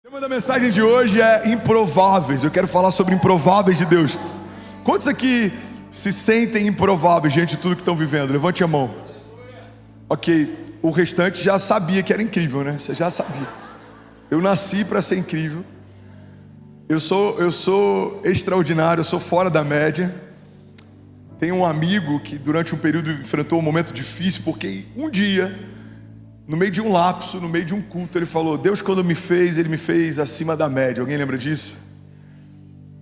O tema da mensagem de hoje é improváveis. Eu quero falar sobre improváveis de Deus. Quantos aqui se sentem improváveis diante de tudo que estão vivendo? Levante a mão. Ok, o restante já sabia que era incrível, né? Você já sabia. Eu nasci para ser incrível. Eu sou extraordinário, eu sou fora da média. Tenho um amigo que durante um período enfrentou um momento difícil, porque um dia, no meio de um lapso, no meio de um culto, ele falou: Deus, quando me fez, Ele me fez acima da média. Alguém lembra disso?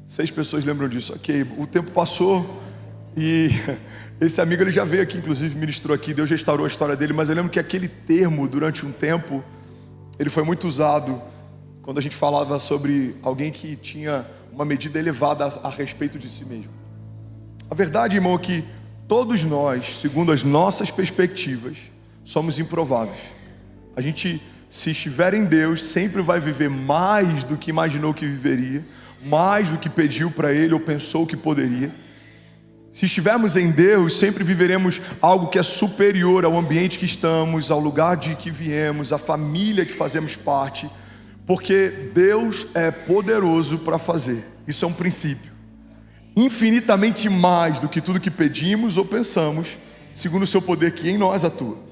6 pessoas lembram disso. Ok, o tempo passou e esse amigo, ele já veio aqui, inclusive ministrou aqui. Deus restaurou a história dele, mas eu lembro que aquele termo, durante um tempo, ele foi muito usado quando a gente falava sobre alguém que tinha uma medida elevada a respeito de si mesmo. A verdade, irmão, é que todos nós, segundo as nossas perspectivas, somos improváveis. A gente, se estiver em Deus, sempre vai viver mais do que imaginou que viveria, mais do que pediu para Ele ou pensou que poderia. Se estivermos em Deus, sempre viveremos algo que é superior ao ambiente que estamos, ao lugar de que viemos, à família que fazemos parte, porque Deus é poderoso para fazer. Isso é um princípio. Infinitamente mais do que tudo que pedimos ou pensamos, segundo o seu poder que em nós atua.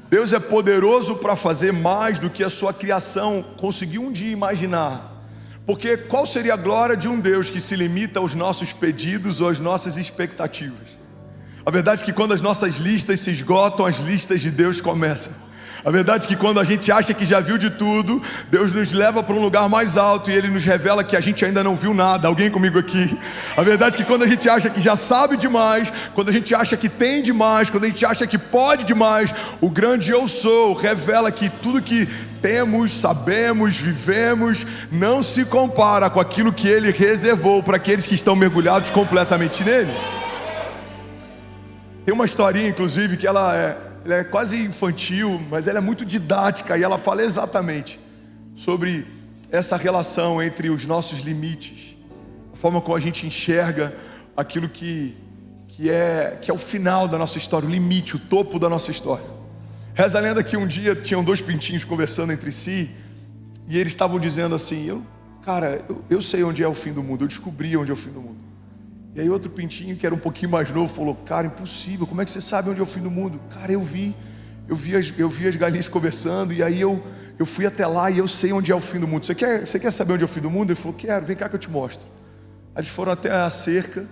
Deus é poderoso para fazer mais do que a sua criação conseguiu um dia imaginar. Porque qual seria a glória de um Deus que se limita aos nossos pedidos ou às nossas expectativas? A verdade é que quando as nossas listas se esgotam, as listas de Deus começam. A verdade é que quando a gente acha que já viu de tudo, Deus nos leva para um lugar mais alto e Ele nos revela que a gente ainda não viu nada. Alguém comigo aqui? A verdade é que quando a gente acha que já sabe demais, quando a gente acha que tem demais, quando a gente acha que pode demais, o grande Eu Sou revela que tudo que temos, sabemos, vivemos, não se compara com aquilo que Ele reservou para aqueles que estão mergulhados completamente nele. Tem uma historinha, inclusive, que ela é quase infantil, mas ela é muito didática e ela fala exatamente sobre essa relação entre os nossos limites, a forma como a gente enxerga aquilo que é o final da nossa história, o limite, o topo da nossa história. Reza a lenda que um dia tinham 2 pintinhos conversando entre si e eles estavam dizendo assim: eu sei onde é o fim do mundo, eu descobri onde é o fim do mundo. E aí outro pintinho, que era um pouquinho mais novo, falou: cara, impossível, como é que você sabe onde é o fim do mundo? Cara, eu vi as galinhas conversando, e aí eu fui até lá e eu sei onde é o fim do mundo. Você quer saber onde é o fim do mundo? Ele falou: quero, vem cá que eu te mostro. Aí eles foram até a cerca,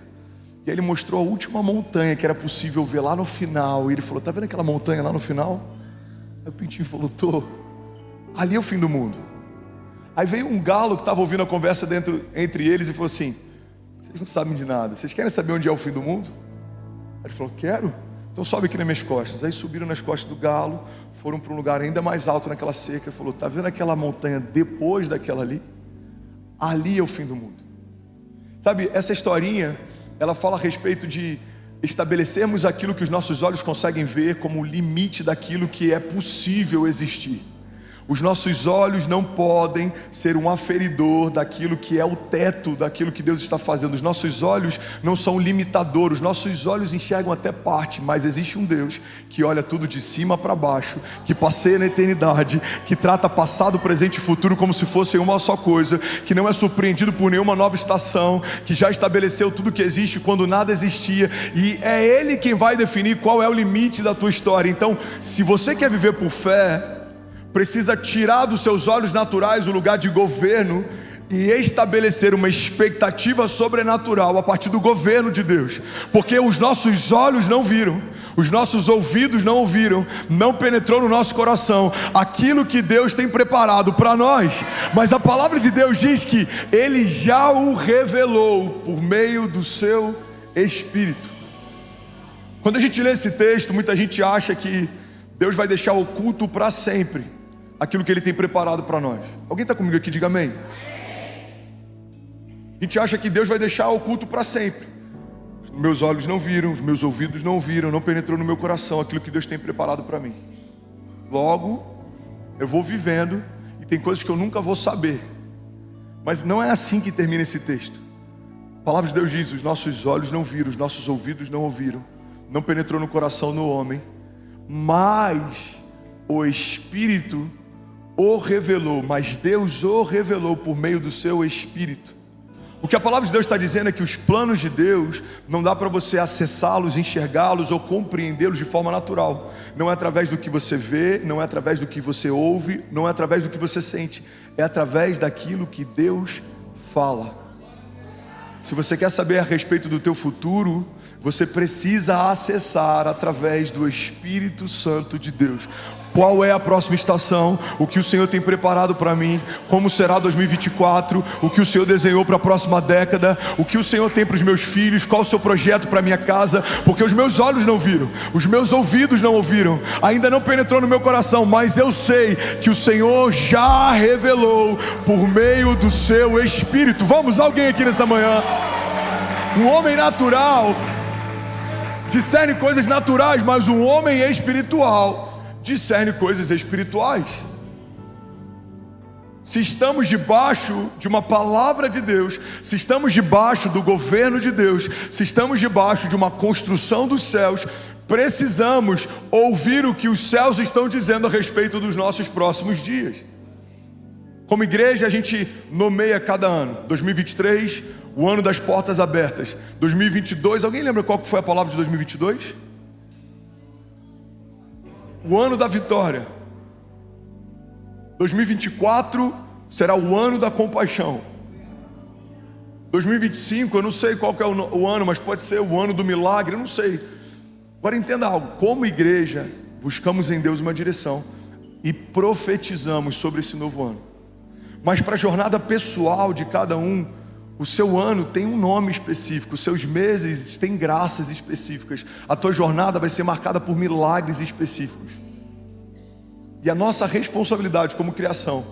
e aí ele mostrou a última montanha que era possível ver lá no final. E ele falou: tá vendo aquela montanha lá no final? Aí o pintinho falou: tô. Ali é o fim do mundo. Aí veio um galo que estava ouvindo a conversa entre eles e falou assim: vocês não sabem de nada, vocês querem saber onde é o fim do mundo? Aí ele falou: quero, então sobe aqui nas minhas costas. Aí subiram nas costas do galo, foram para um lugar ainda mais alto naquela cerca. Ele falou: tá vendo aquela montanha depois daquela ali? Ali é o fim do mundo. Sabe, essa historinha, ela fala a respeito de estabelecermos aquilo que os nossos olhos conseguem ver como o limite daquilo que é possível existir. Os nossos olhos não podem ser um aferidor daquilo que é o teto, daquilo que Deus está fazendo. Os nossos olhos não são limitadores, os nossos olhos enxergam até parte, mas existe um Deus que olha tudo de cima para baixo, que passeia na eternidade, que trata passado, presente e futuro como se fossem uma só coisa, que não é surpreendido por nenhuma nova estação, que já estabeleceu tudo que existe quando nada existia, e é Ele quem vai definir qual é o limite da tua história. Então, se você quer viver por fé, precisa tirar dos seus olhos naturais o lugar de governo e estabelecer uma expectativa sobrenatural a partir do governo de Deus. Porque os nossos olhos não viram, os nossos ouvidos não ouviram, não penetrou no nosso coração aquilo que Deus tem preparado para nós. Mas a palavra de Deus diz que Ele já o revelou por meio do seu Espírito. Quando a gente lê esse texto, muita gente acha que Deus vai deixar oculto para sempre aquilo que Ele tem preparado para nós. Alguém está comigo aqui? Diga amém. A gente acha que Deus vai deixar oculto para sempre. Os meus olhos não viram, os meus ouvidos não ouviram, não penetrou no meu coração aquilo que Deus tem preparado para mim. Logo, eu vou vivendo e tem coisas que eu nunca vou saber. Mas não é assim que termina esse texto. A palavra de Deus diz: os nossos olhos não viram, os nossos ouvidos não ouviram, não penetrou no coração do homem, mas o Espírito o revelou, mas Deus o revelou por meio do seu Espírito. O que a palavra de Deus está dizendo é que os planos de Deus não dá para você acessá-los, enxergá-los ou compreendê-los de forma natural. Não é através do que você vê, não é através do que você ouve, não é através do que você sente. É através daquilo que Deus fala. Se você quer saber a respeito do teu futuro, você precisa acessar através do Espírito Santo de Deus. Qual é a próxima estação? O que o Senhor tem preparado para mim? Como será 2024? O que o Senhor desenhou para a próxima década? O que o Senhor tem para os meus filhos? Qual o seu projeto para a minha casa? Porque os meus olhos não viram, os meus ouvidos não ouviram, ainda não penetrou no meu coração, mas eu sei que o Senhor já revelou por meio do seu Espírito. Vamos, alguém aqui nessa manhã? O homem natural discerne coisas naturais, mas o homem espiritual discerne coisas espirituais. Se estamos debaixo de uma palavra de Deus, se estamos debaixo do governo de Deus, se estamos debaixo de uma construção dos céus, precisamos ouvir o que os céus estão dizendo a respeito dos nossos próximos dias. Como igreja, a gente nomeia cada ano. 2023, o ano das portas abertas. 2022, alguém lembra qual que foi a palavra de 2022? O ano da vitória. 2024 será o ano da compaixão. 2025, eu não sei qual que é o ano, mas pode ser o ano do milagre, eu não sei. Agora entenda algo, como igreja, buscamos em Deus uma direção e profetizamos sobre esse novo ano. Mas para a jornada pessoal de cada um, o seu ano tem um nome específico, os seus meses têm graças específicas, a tua jornada vai ser marcada por milagres específicos. E a nossa responsabilidade como criação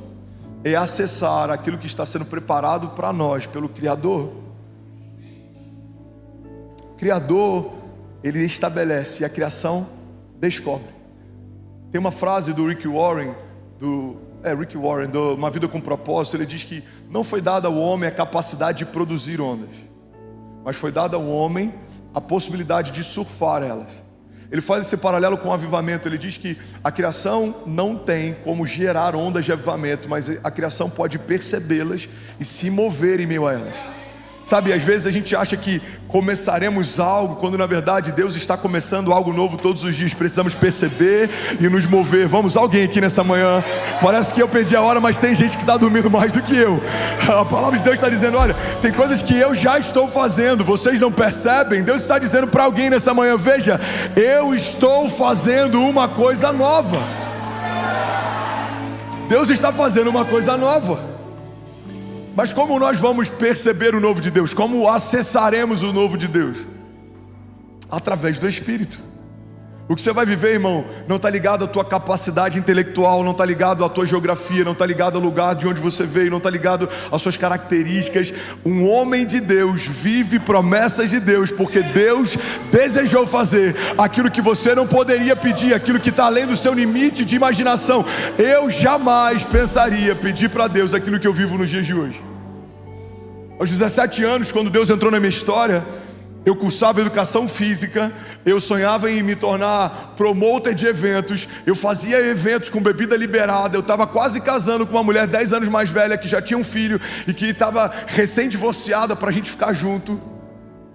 é acessar aquilo que está sendo preparado para nós pelo Criador. O Criador, ele estabelece e a criação descobre. Tem uma frase do Rick Warren, do Uma Vida com Propósito. Ele diz que não foi dada ao homem a capacidade de produzir ondas, mas foi dada ao homem a possibilidade de surfar elas. Ele faz esse paralelo com o avivamento. Ele diz que a criação não tem como gerar ondas de avivamento, mas a criação pode percebê-las e se mover em meio a elas. Sabe, às vezes a gente acha que começaremos algo, quando na verdade Deus está começando algo novo todos os dias. Precisamos perceber e nos mover. Vamos, alguém aqui nessa manhã? Parece que eu perdi a hora, mas tem gente que está dormindo mais do que eu. A palavra de Deus está dizendo, olha, tem coisas que eu já estou fazendo, vocês não percebem? Deus está dizendo para alguém nessa manhã, veja, eu estou fazendo uma coisa nova. Deus está fazendo uma coisa nova. Mas como nós vamos perceber o novo de Deus? Como acessaremos o novo de Deus? Através do Espírito. O que você vai viver, irmão, não está ligado à tua capacidade intelectual, não está ligado à tua geografia, não está ligado ao lugar de onde você veio, não está ligado às suas características. Um homem de Deus vive promessas de Deus, porque Deus desejou fazer aquilo que você não poderia pedir, aquilo que está além do seu limite de imaginação. Eu jamais pensaria pedir para Deus aquilo que eu vivo nos dias de hoje. Aos 17 anos, quando Deus entrou na minha história, eu cursava educação física, eu sonhava em me tornar promotor de eventos, eu fazia eventos com bebida liberada, eu estava quase casando com uma mulher 10 anos mais velha que já tinha um filho e que estava recém-divorciada para a gente ficar junto.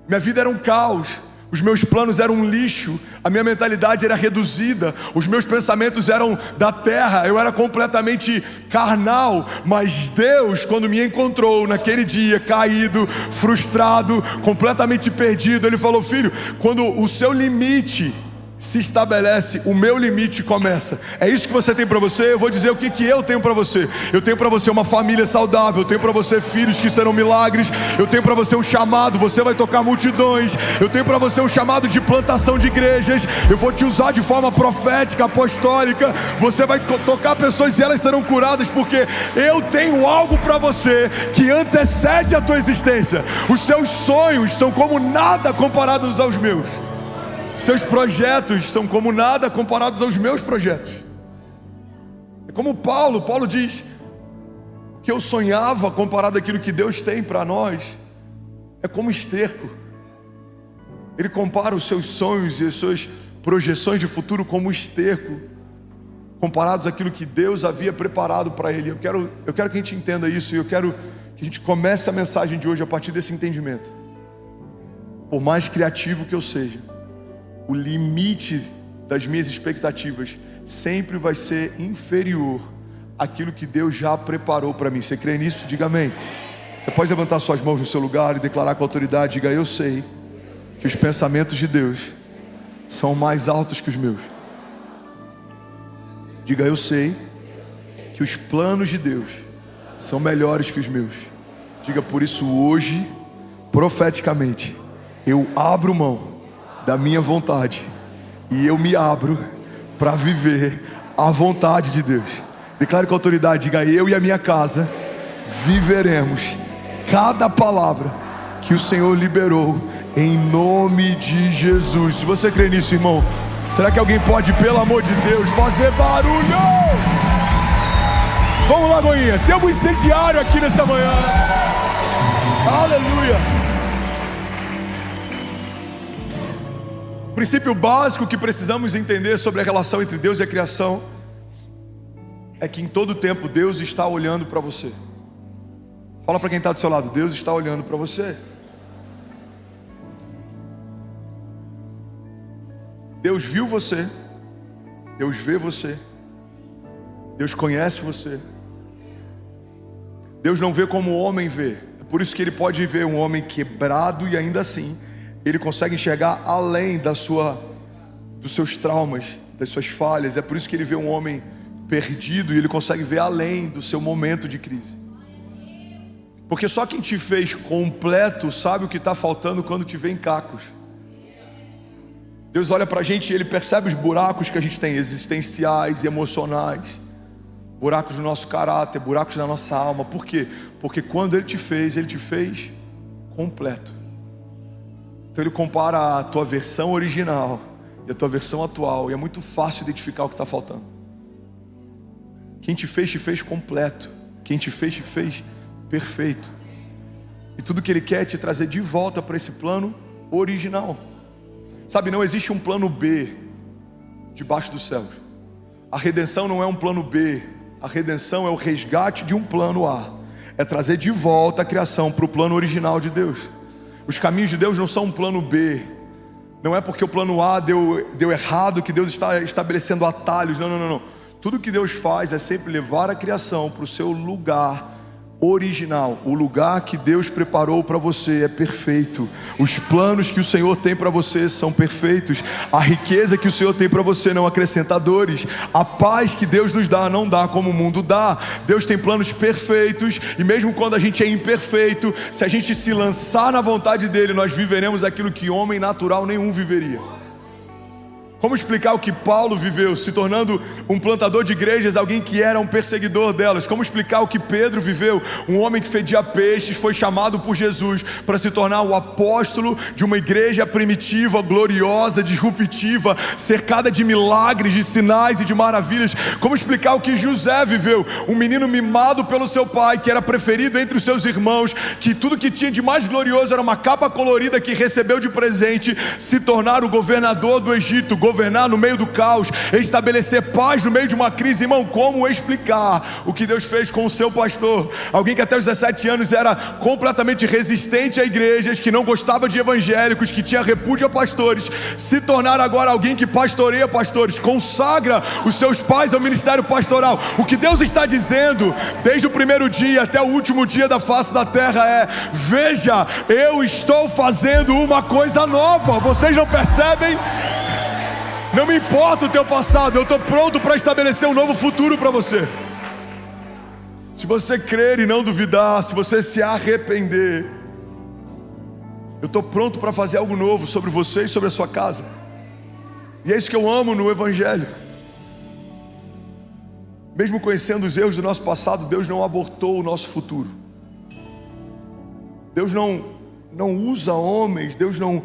Minha vida era um caos, os meus planos eram um lixo, a minha mentalidade era reduzida, os meus pensamentos eram da terra, eu era completamente carnal. Mas Deus, quando me encontrou naquele dia, caído, frustrado, completamente perdido, Ele falou, filho, quando o seu limite se estabelece, o meu limite começa. É isso que você tem para você? Eu vou dizer o que eu tenho para você. Eu tenho para você uma família saudável, eu tenho para você filhos que serão milagres, eu tenho para você um chamado, você vai tocar multidões, eu tenho para você um chamado de plantação de igrejas, eu vou te usar de forma profética, apostólica, você vai tocar pessoas e elas serão curadas, porque eu tenho algo para você que antecede a tua existência. Os seus sonhos são como nada comparados aos meus. Seus projetos são como nada comparados aos meus projetos. É como Paulo diz, que eu sonhava comparado àquilo que Deus tem para nós, é como esterco. Ele compara os seus sonhos e as suas projeções de futuro como esterco. comparados àquilo que Deus havia preparado para ele. Eu quero que a gente entenda isso, e eu quero que a gente comece a mensagem de hoje a partir desse entendimento. Por mais criativo que eu seja, o limite das minhas expectativas sempre vai ser inferior àquilo que Deus já preparou para mim. Você crê nisso? Diga amém. Você pode levantar suas mãos no seu lugar e declarar com autoridade. Diga: eu sei que os pensamentos de Deus são mais altos que os meus. Diga: eu sei que os planos de Deus são melhores que os meus. Diga: por isso hoje, profeticamente, eu abro mão da minha vontade e eu me abro para viver a vontade de Deus. Declare com autoridade. Diga: eu e a minha casa viveremos cada palavra que o Senhor liberou, em nome de Jesus. Se você crê nisso, irmão, será que alguém pode, pelo amor de Deus, fazer barulho? Vamos lá, Goinha. Tem um incendiário aqui nessa manhã. Aleluia. O princípio básico que precisamos entender sobre a relação entre Deus e a criação é que em todo tempo Deus está olhando para você. Fala para quem está do seu lado: Deus está olhando para você. Deus viu você, Deus vê você, Deus conhece você. Deus não vê como o homem vê. É por isso que Ele pode ver um homem quebrado e ainda assim Ele consegue enxergar além dos seus traumas, das suas falhas. É por isso que Ele vê um homem perdido e Ele consegue ver além do seu momento de crise. Porque só quem te fez completo sabe o que está faltando quando te vê em cacos. Deus olha para a gente e Ele percebe os buracos que a gente tem, existenciais, emocionais, buracos no nosso caráter, buracos na nossa alma. Por quê? Porque quando Ele te fez completo. Então Ele compara a tua versão original e a tua versão atual, e é muito fácil identificar o que está faltando. Quem te fez completo. Quem te fez perfeito. E tudo que Ele quer é te trazer de volta para esse plano original. Sabe, não existe um plano B debaixo dos céus. A redenção não é um plano B. A redenção é o resgate de um plano A. É trazer de volta a criação para o plano original de Deus. Os caminhos de Deus não são um plano B. Não é porque o plano A deu errado que Deus está estabelecendo atalhos. Não. Tudo que Deus faz é sempre levar a criação para o seu lugar original. O lugar que Deus preparou para você é perfeito. Os planos que o Senhor tem para você são perfeitos. A riqueza que o Senhor tem para você não acrescenta dores. A paz que Deus nos dá não dá como o mundo dá. Deus tem planos perfeitos, e mesmo quando a gente é imperfeito, se a gente se lançar na vontade dEle, nós viveremos aquilo que homem natural nenhum viveria. Como explicar o que Paulo viveu, se tornando um plantador de igrejas, alguém que era um perseguidor delas? Como explicar o que Pedro viveu, um homem que fedia peixes, foi chamado por Jesus para se tornar o apóstolo de uma igreja primitiva, gloriosa, disruptiva, cercada de milagres, de sinais e de maravilhas? Como explicar o que José viveu, um menino mimado pelo seu pai, que era preferido entre os seus irmãos, que tudo que tinha de mais glorioso era uma capa colorida que recebeu de presente, se tornar o governador do Egito, governar no meio do caos, estabelecer paz no meio de uma crise? Irmão, como explicar o que Deus fez com o seu pastor? Alguém que até os 17 anos era completamente resistente a igrejas, que não gostava de evangélicos, que tinha repúdio a pastores, se tornar agora alguém que pastoreia pastores, consagra os seus pais ao ministério pastoral. O que Deus está dizendo desde o primeiro dia até o último dia da face da terra é: veja, eu estou fazendo uma coisa nova. Vocês não percebem? Não me importa o teu passado, eu estou pronto para estabelecer um novo futuro para você. Se você crer e não duvidar, se você se arrepender, eu estou pronto para fazer algo novo sobre você e sobre a sua casa. E é isso que eu amo no Evangelho. Mesmo conhecendo os erros do nosso passado, Deus não abortou o nosso futuro. Deus não usa homens, Deus não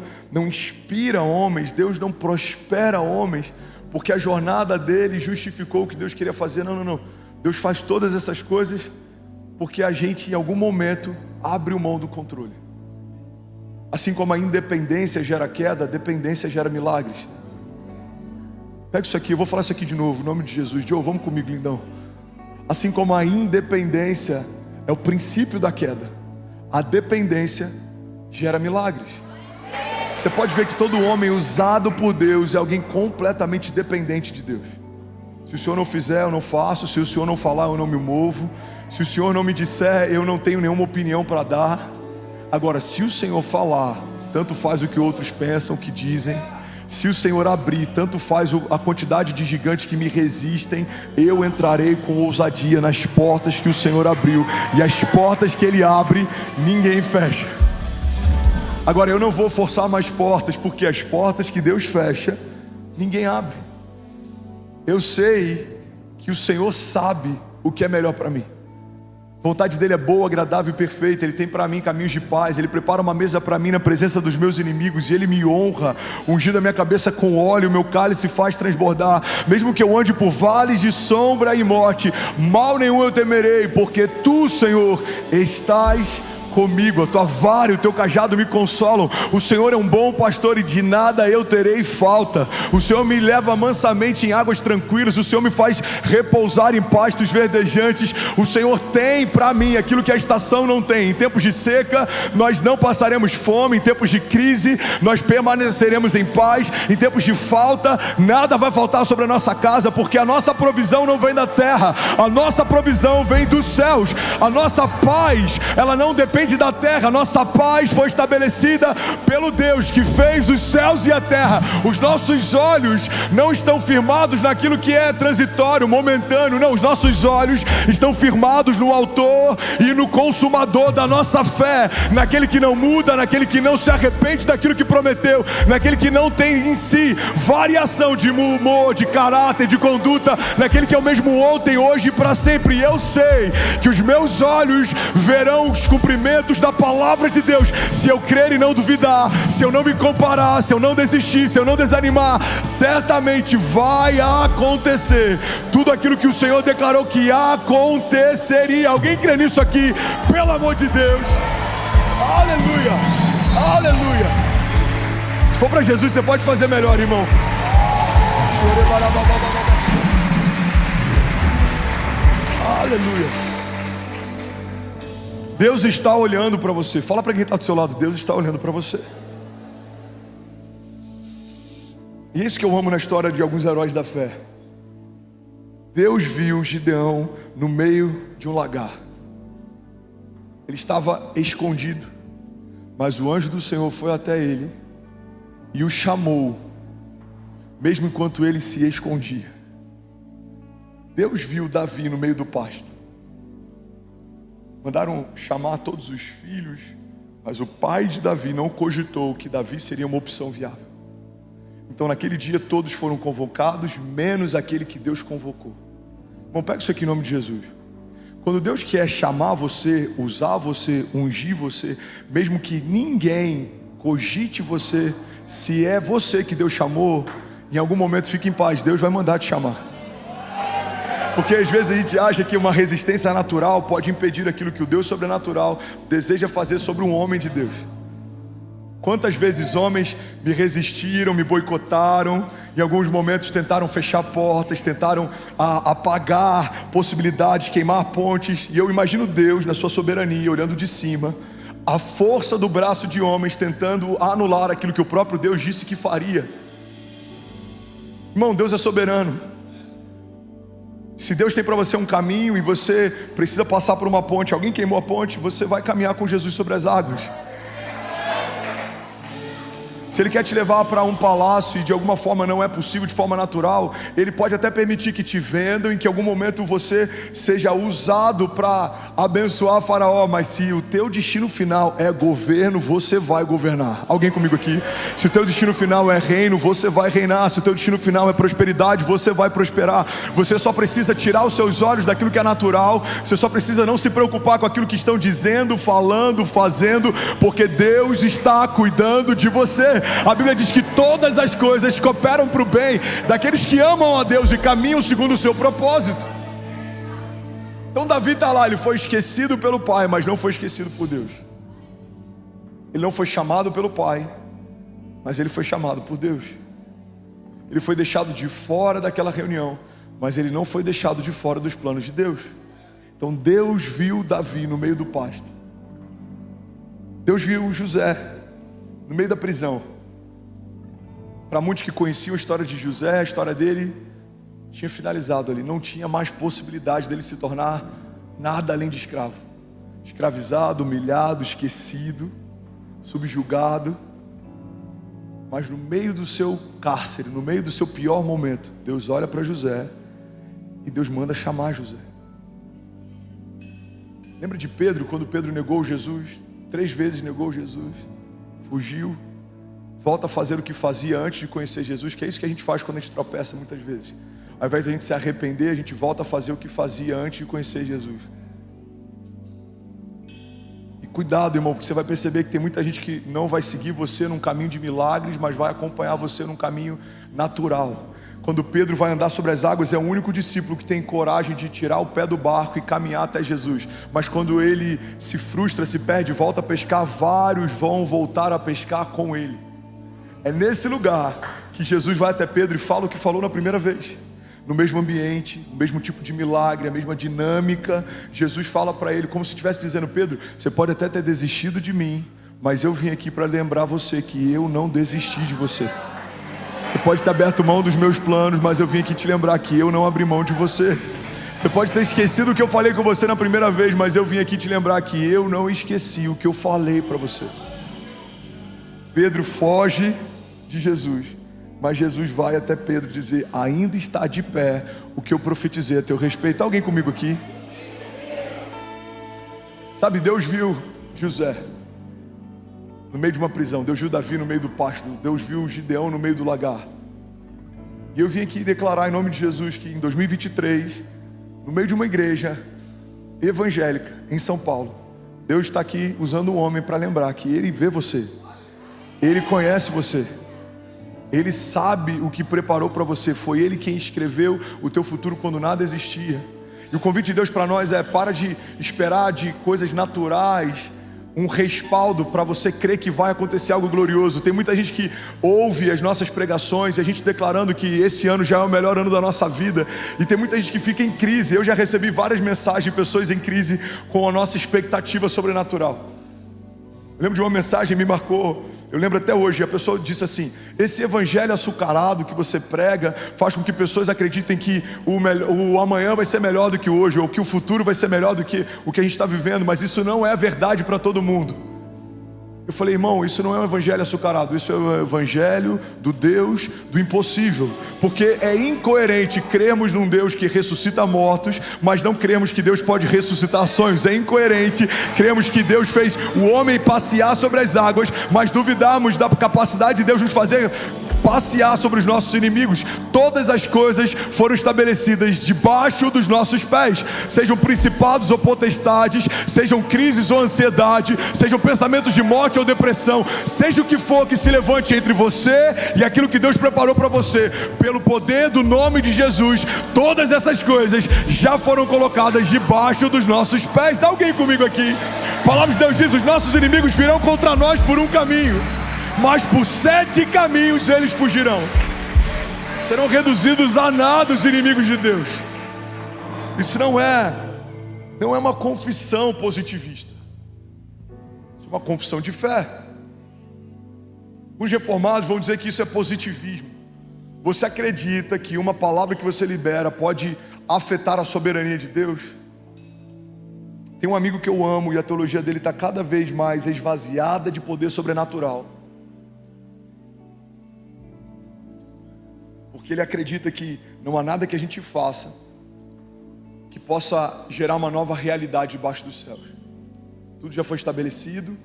inspira homens, Deus não prospera homens, porque a jornada dele justificou o que Deus queria fazer. Não. Deus faz todas essas coisas porque a gente em algum momento abre mão do controle. Assim como a independência gera queda, a dependência gera milagres. Pega isso aqui, eu vou falar isso aqui de novo, em nome de Jesus. Joe, vamos comigo, lindão. Assim como a independência é o princípio da queda, a dependência gera milagres. Você pode ver que todo homem usado por Deus é alguém completamente dependente de Deus. Se o Senhor não fizer, eu não faço. Se o Senhor não falar, eu não me movo. Se o Senhor não me disser, eu não tenho nenhuma opinião para dar. Agora, se o Senhor falar, tanto faz o que outros pensam, o que dizem. Se o Senhor abrir, tanto faz a quantidade de gigantes que me resistem, eu entrarei com ousadia nas portas que o Senhor abriu. E as portas que Ele abre, ninguém fecha. Agora, eu não vou forçar mais portas, porque as portas que Deus fecha, ninguém abre. Eu sei que o Senhor sabe o que é melhor para mim. A vontade dele é boa, agradável e perfeita. Ele tem para mim caminhos de paz. Ele prepara uma mesa para mim na presença dos meus inimigos. E Ele me honra, ungindo a minha cabeça com óleo. O meu cálice faz transbordar. Mesmo que eu ande por vales de sombra e morte, mal nenhum eu temerei, porque Tu, Senhor, estás comigo. A Tua vara e o Teu cajado me consolam. O Senhor é um bom pastor e de nada eu terei falta. O Senhor me leva mansamente em águas tranquilas. O Senhor me faz repousar em pastos verdejantes. O Senhor tem para mim aquilo que a estação não tem. Em tempos de seca nós não passaremos fome. Em tempos de crise nós permaneceremos em paz. Em tempos de falta nada vai faltar sobre a nossa casa, porque a nossa provisão não vem da terra, a nossa provisão vem dos céus. A nossa paz, ela não depende da terra. Nossa paz foi estabelecida pelo Deus que fez os céus e a terra. Os nossos olhos não estão firmados naquilo que é transitório, momentâneo. Não, os nossos olhos estão firmados no autor e no consumador da nossa fé, naquele que não muda, naquele que não se arrepende daquilo que prometeu, naquele que não tem em si variação de humor, de caráter, de conduta, naquele que é o mesmo ontem, hoje e para sempre. E eu sei que os meus olhos verão os cumprimentos da palavra de Deus, se eu crer e não duvidar, se eu não me comparar, se eu não desistir, se eu não desanimar, certamente vai acontecer tudo aquilo que o Senhor declarou que aconteceria. Alguém crê nisso aqui? Pelo amor de Deus, aleluia, aleluia. Se for para Jesus, você pode fazer melhor, irmão. Aleluia. Deus está olhando para você. Fala para quem está do seu lado: Deus está olhando para você. E é isso que eu amo na história de alguns heróis da fé. Deus viu Gideão no meio de um lagar. Ele estava escondido, mas o anjo do Senhor foi até ele e o chamou, mesmo enquanto ele se escondia. Deus viu Davi no meio do pasto. Mandaram chamar todos os filhos, mas o pai de Davi não cogitou que Davi seria uma opção viável. Então naquele dia todos foram convocados, menos aquele que Deus convocou. Bom, pega isso aqui em nome de Jesus. Quando Deus quer chamar você, usar você, ungir você, mesmo que ninguém cogite você, se é você que Deus chamou, em algum momento fique em paz, Deus vai mandar te chamar. Porque às vezes a gente acha que uma resistência natural pode impedir aquilo que o Deus sobrenatural deseja fazer sobre um homem de Deus. Quantas vezes homens me resistiram, me boicotaram, em alguns momentos tentaram fechar portas, tentaram apagar possibilidades, queimar pontes. E eu imagino Deus na sua soberania, olhando de cima, a força do braço de homens tentando anular aquilo que o próprio Deus disse que faria. Irmão, Deus é soberano. Se Deus tem para você um caminho e você precisa passar por uma ponte, alguém queimou a ponte, você vai caminhar com Jesus sobre as águas. Se Ele quer te levar para um palácio e de alguma forma não é possível de forma natural, Ele pode até permitir que te vendam e que em algum momento você seja usado para abençoar Faraó. Mas se o teu destino final é governo, você vai governar. Alguém comigo aqui? Se o teu destino final é reino, você vai reinar. Se o teu destino final é prosperidade, você vai prosperar. Você só precisa tirar os seus olhos daquilo que é natural. Você só precisa não se preocupar com aquilo que estão dizendo, falando, fazendo, porque Deus está cuidando de você. A Bíblia diz que todas as coisas cooperam para o bem daqueles que amam a Deus e caminham segundo o seu propósito. Então Davi está lá, ele foi esquecido pelo pai, mas não foi esquecido por Deus. Ele não foi chamado pelo pai, mas ele foi chamado por Deus. Ele foi deixado de fora daquela reunião, mas ele não foi deixado de fora dos planos de Deus. Então Deus viu Davi no meio do pasto. Deus viu José no meio da prisão. Para muitos que conheciam a história de José, a história dele tinha finalizado ali. Não tinha mais possibilidade dele se tornar nada além de escravo. Escravizado, humilhado, esquecido, subjugado. Mas no meio do seu cárcere, no meio do seu pior momento, Deus olha para José e Deus manda chamar José. Lembra de Pedro, quando Pedro negou Jesus? 3 vezes negou Jesus, fugiu, volta a fazer o que fazia antes de conhecer Jesus, que é isso que a gente faz quando a gente tropeça muitas vezes. Ao invés de a gente se arrepender, a gente volta a fazer o que fazia antes de conhecer Jesus. E cuidado, irmão, porque você vai perceber que tem muita gente que não vai seguir você num caminho de milagres, mas vai acompanhar você num caminho natural. Quando Pedro vai andar sobre as águas, é o único discípulo que tem coragem de tirar o pé do barco e caminhar até Jesus. Mas quando ele se frustra, se perde, volta a pescar, vários vão voltar a pescar com ele. É nesse lugar que Jesus vai até Pedro e fala o que falou na primeira vez. No mesmo ambiente, no mesmo tipo de milagre, a mesma dinâmica. Jesus fala para ele como se estivesse dizendo: Pedro, você pode até ter desistido de mim, mas eu vim aqui para lembrar você que eu não desisti de você. Você pode ter aberto mão dos meus planos, mas eu vim aqui te lembrar que eu não abri mão de você. Você pode ter esquecido o que eu falei com você na primeira vez, mas eu vim aqui te lembrar que eu não esqueci o que eu falei para você. Pedro foge de Jesus, mas Jesus vai até Pedro dizer: ainda está de pé o que eu profetizei a teu respeito. Tá alguém comigo aqui? Sabe, Deus viu José no meio de uma prisão, Deus viu Davi no meio do pasto, Deus viu Gideão no meio do lagar. E eu vim aqui declarar em nome de Jesus que em 2023, no meio de uma igreja evangélica em São Paulo, Deus está aqui usando um homem para lembrar que Ele vê você, Ele conhece você, Ele sabe o que preparou para você. Foi Ele quem escreveu o teu futuro quando nada existia. E o convite de Deus para nós é: para de esperar de coisas naturais um respaldo para você crer que vai acontecer algo glorioso. Tem muita gente que ouve as nossas pregações e a gente declarando que esse ano já é o melhor ano da nossa vida, e tem muita gente que fica em crise. Eu já recebi várias mensagens de pessoas em crise com a nossa expectativa sobrenatural. Eu lembro de uma mensagem que me marcou, eu lembro até hoje. A pessoa disse assim: esse evangelho açucarado que você prega faz com que pessoas acreditem que o amanhã vai ser melhor do que hoje, ou que o futuro vai ser melhor do que o que a gente está vivendo, mas isso não é verdade para todo mundo. Eu falei: irmão, isso não é um evangelho açucarado, isso é o evangelho do Deus do impossível. Porque é incoerente crermos num Deus que ressuscita mortos, mas não cremos que Deus pode ressuscitar sonhos. É incoerente cremos que Deus fez o homem passear sobre as águas, mas duvidamos da capacidade de Deus nos fazer passear sobre os nossos inimigos. Todas as coisas foram estabelecidas debaixo dos nossos pés, sejam principados ou potestades, sejam crises ou ansiedade, sejam pensamentos de morte ou depressão, seja o que for que se levante entre você e aquilo que Deus preparou para você, pelo poder do nome de Jesus, todas essas coisas já foram colocadas debaixo dos nossos pés. Alguém comigo aqui? A palavra de Deus diz: os nossos inimigos virão contra nós por um caminho, mas por 7 caminhos eles fugirão. Serão reduzidos a nada os inimigos de Deus. Isso não é uma confissão positivista, isso é uma confissão de fé. Os reformados vão dizer que isso é positivismo. Você acredita que uma palavra que você libera pode afetar a soberania de Deus? Tem um amigo que eu amo e a teologia dele está cada vez mais esvaziada de poder sobrenatural, porque ele acredita que não há nada que a gente faça que possa gerar uma nova realidade debaixo dos céus. Tudo já foi estabelecido,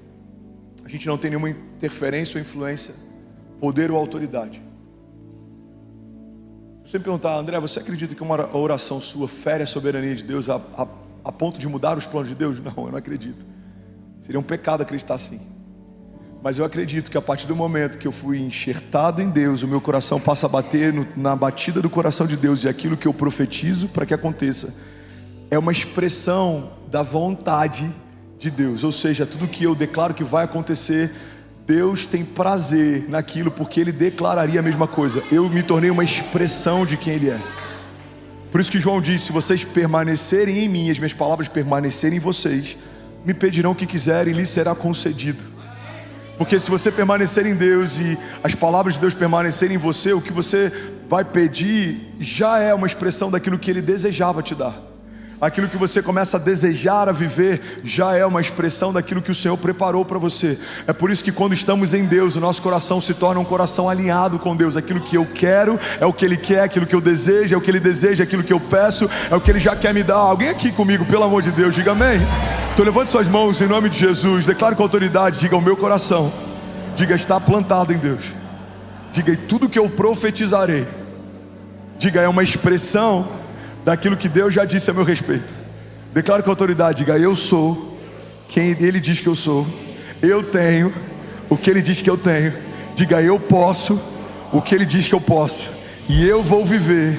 a gente não tem nenhuma interferência ou influência, poder ou autoridade. Se você me perguntar: André, você acredita que uma oração sua fere a soberania de Deus a ponto de mudar os planos de Deus? Não, eu não acredito. Seria um pecado acreditar assim. Mas eu acredito que a partir do momento que eu fui enxertado em Deus, o meu coração passa a bater na batida do coração de Deus, e aquilo que eu profetizo para que aconteça é uma expressão da vontade de Deus. Ou seja, tudo que eu declaro que vai acontecer Deus tem prazer naquilo, porque Ele declararia a mesma coisa. Eu me tornei uma expressão de quem Ele é. Por isso que João disse: se vocês permanecerem em mim, as minhas palavras permanecerem em vocês, me pedirão o que quiserem e lhes será concedido. Porque se você permanecer em Deus e as palavras de Deus permanecerem em você, o que você vai pedir já é uma expressão daquilo que Ele desejava te dar. Aquilo que você começa a desejar a viver já é uma expressão daquilo que o Senhor preparou para você. É por isso que quando estamos em Deus, o nosso coração se torna um coração alinhado com Deus. Aquilo que eu quero é o que Ele quer, aquilo que eu desejo é o que Ele deseja, aquilo que eu peço é o que Ele já quer me dar. Alguém aqui comigo, pelo amor de Deus, diga amém. Então levante suas mãos em nome de Jesus, declare com autoridade, diga: o meu coração, diga, está plantado em Deus. Diga: e tudo que eu profetizarei, diga, é uma expressão daquilo que Deus já disse a meu respeito. Declaro com autoridade, diga: eu sou quem Ele diz que eu sou. Eu tenho o que Ele diz que eu tenho. Diga: eu posso o que Ele diz que eu posso. E eu vou viver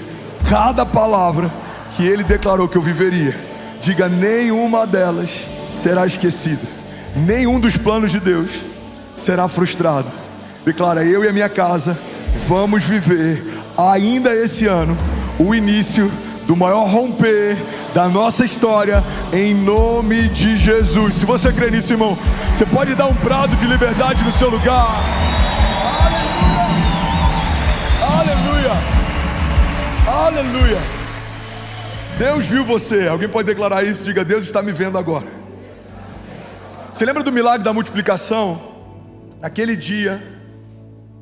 cada palavra que Ele declarou que eu viveria. Diga: nenhuma delas será esquecida. Nenhum dos planos de Deus será frustrado. Declara: eu e a minha casa vamos viver ainda esse ano o início do maior romper da nossa história, em nome de Jesus. Se você crê nisso, irmão, você pode dar um brado de liberdade no seu lugar. Aleluia, aleluia, aleluia. Deus viu você. Alguém pode declarar isso? Diga: Deus está me vendo agora. Você lembra do milagre da multiplicação? Naquele dia,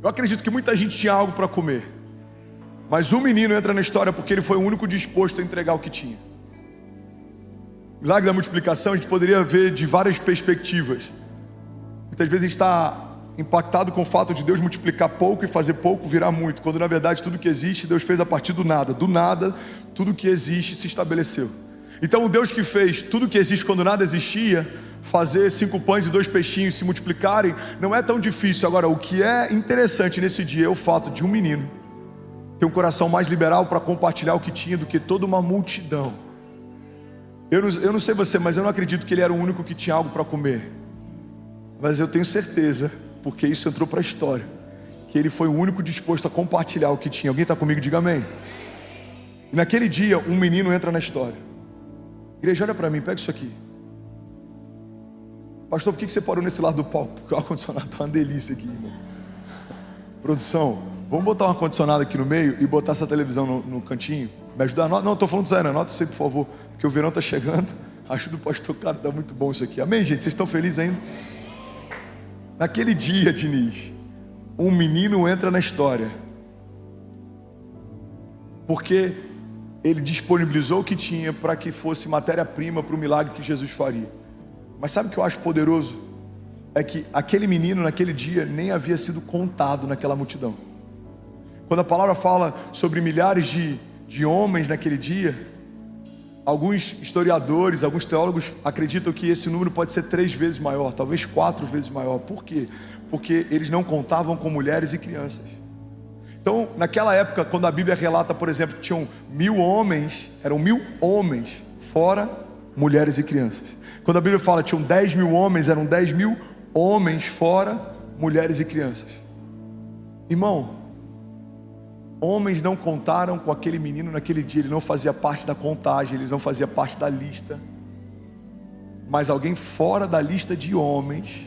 eu acredito que muita gente tinha algo para comer, mas um menino entra na história porque ele foi o único disposto a entregar o que tinha. O milagre da multiplicação a gente poderia ver de várias perspectivas. Muitas vezes a gente está impactado com o fato de Deus multiplicar pouco e fazer pouco virar muito, quando na verdade tudo que existe Deus fez a partir do nada. Do nada, tudo que existe se estabeleceu. Então o Deus que fez tudo que existe quando nada existia, fazer 5 pães e 2 peixinhos se multiplicarem, não é tão difícil. Agora, o que é interessante nesse dia é o fato de um menino ter um coração mais liberal para compartilhar o que tinha do que toda uma multidão. Eu não sei você, mas eu não acredito que ele era o único que tinha algo para comer. Mas eu tenho certeza, porque isso entrou para a história, que ele foi o único disposto a compartilhar o que tinha. Alguém está comigo? Diga amém. E naquele dia, um menino entra na história. Igreja, olha para mim, pega isso aqui. Pastor, por que você parou nesse lado do palco? Porque o ar-condicionado está uma delícia aqui, irmão. Produção, vamos botar um ar-condicionado aqui no meio e botar essa televisão no cantinho? Me ajudar? Não, estou falando sério, anota isso aí, por favor, porque o verão está chegando. Ajuda o pastor, cara, está muito bom isso aqui. Amém, gente? Vocês estão felizes ainda? Naquele dia, Diniz, um menino entra na história, porque ele disponibilizou o que tinha para que fosse matéria-prima para o milagre que Jesus faria. Mas sabe o que eu acho poderoso? É que aquele menino naquele dia nem havia sido contado naquela multidão. Quando a palavra fala sobre milhares de homens naquele dia, alguns historiadores, alguns teólogos acreditam que esse número pode ser 3 vezes maior, talvez 4 vezes maior. Por quê? Porque eles não contavam com mulheres e crianças. Então, naquela época, quando a Bíblia relata, por exemplo, que tinham 1000 homens, eram 1000 homens, fora mulheres e crianças. Quando a Bíblia fala que tinham 10.000 homens, eram 10.000 homens, fora mulheres e crianças. Irmão, homens não contaram com aquele menino naquele dia. Ele não fazia parte da contagem, ele não fazia parte da lista. Mas alguém fora da lista de homens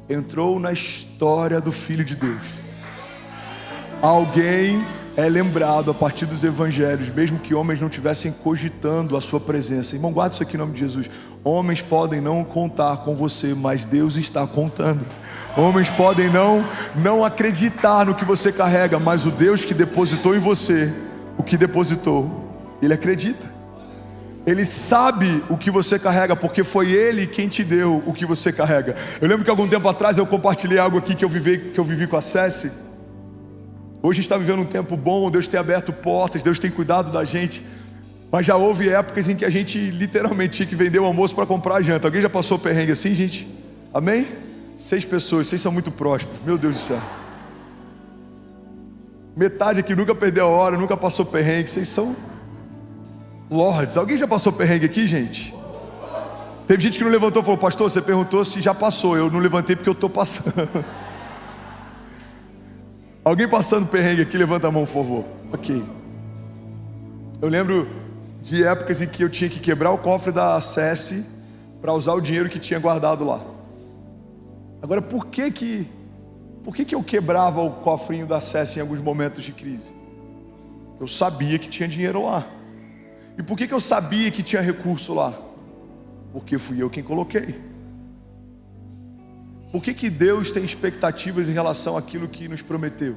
entrou na história do Filho de Deus. Alguém é lembrado a partir dos evangelhos, mesmo que homens não estivessem cogitando a sua presença. Irmão, guarda isso aqui em nome de Jesus. Homens podem não contar com você, mas Deus está contando. Homens podem não acreditar no que você carrega, mas o Deus que depositou em você o que depositou, Ele acredita. Ele sabe o que você carrega, porque foi Ele quem te deu o que você carrega. Eu lembro que algum tempo atrás eu compartilhei algo aqui que eu vivi com a Céci. Hoje está vivendo um tempo bom, Deus tem aberto portas, Deus tem cuidado da gente. Mas já houve épocas em que a gente literalmente tinha que vender o almoço para comprar a janta. Alguém já passou perrengue assim, gente? Amém? 6 pessoas, vocês são muito prósperos, meu Deus do céu. Metade aqui nunca perdeu a hora, nunca passou perrengue, vocês são lords. Alguém já passou perrengue aqui, gente? Teve gente que não levantou e falou: pastor, você perguntou se já passou. Eu não levantei porque eu estou passando. Alguém passando perrengue aqui, levanta a mão, por favor. Ok. Eu lembro de épocas em que eu tinha que quebrar o cofre da SESI para usar o dinheiro que tinha guardado lá. Agora, por que eu quebrava o cofrinho da SESI em alguns momentos de crise? Eu sabia que tinha dinheiro lá. E por que eu sabia que tinha recurso lá? Porque fui eu quem coloquei. Por que Deus tem expectativas em relação àquilo que nos prometeu?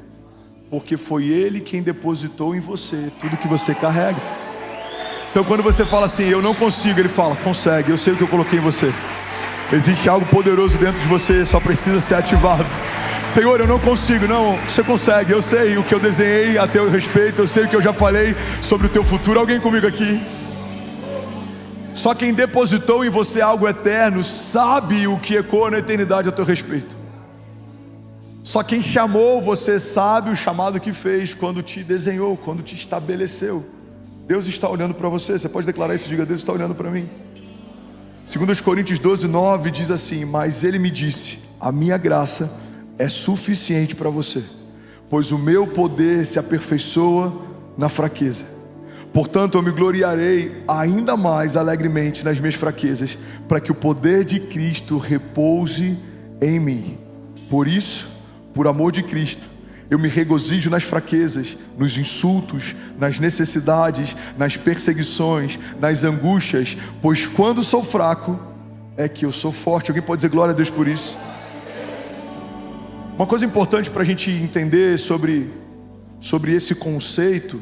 Porque foi Ele quem depositou em você tudo que você carrega. Então quando você fala assim, eu não consigo, Ele fala, consegue, eu sei o que eu coloquei em você. Existe algo poderoso dentro de você, só precisa ser ativado. Senhor, eu não consigo. Não, você consegue. Eu sei o que eu desenhei a teu respeito, eu sei o que eu já falei sobre o teu futuro. Alguém comigo aqui? Só quem depositou em você algo eterno sabe o que ecoa na eternidade a teu respeito. Só quem chamou você sabe o chamado que fez quando te desenhou, quando te estabeleceu. Deus está olhando para você. Você pode declarar isso? Diga: Deus está olhando para mim. 2 Coríntios 12:9 diz assim: mas Ele me disse, a minha graça é suficiente para você, pois o meu poder se aperfeiçoa na fraqueza. Portanto eu me gloriarei ainda mais alegremente nas minhas fraquezas, para que o poder de Cristo repouse em mim. Por isso, por amor de Cristo, eu me regozijo nas fraquezas, nos insultos, nas necessidades, nas perseguições, nas angústias, pois quando sou fraco, é que eu sou forte. Alguém pode dizer glória a Deus por isso? Uma coisa importante para a gente entender sobre esse conceito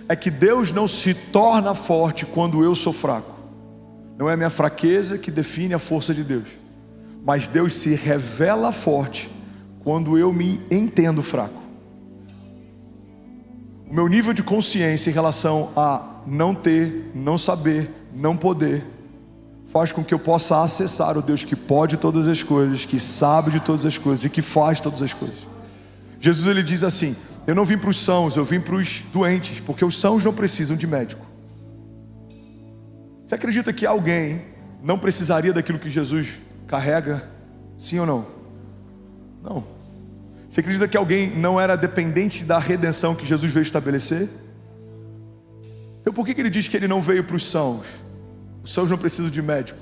é que Deus não se torna forte quando eu sou fraco. Não é a minha fraqueza que define a força de Deus, mas Deus se revela forte quando eu me entendo fraco. O meu nível de consciência em relação a não ter, não saber, não poder, faz com que eu possa acessar o Deus que pode todas as coisas, que sabe de todas as coisas e que faz todas as coisas. Jesus, ele diz assim: eu não vim para os sãos, eu vim para os doentes, porque os sãos não precisam de médico. Você acredita que alguém não precisaria daquilo que Jesus carrega? Sim ou não? Não. Você acredita que alguém não era dependente da redenção que Jesus veio estabelecer? Então por que ele diz que ele não veio para os sãos? Os sãos não precisam de médico.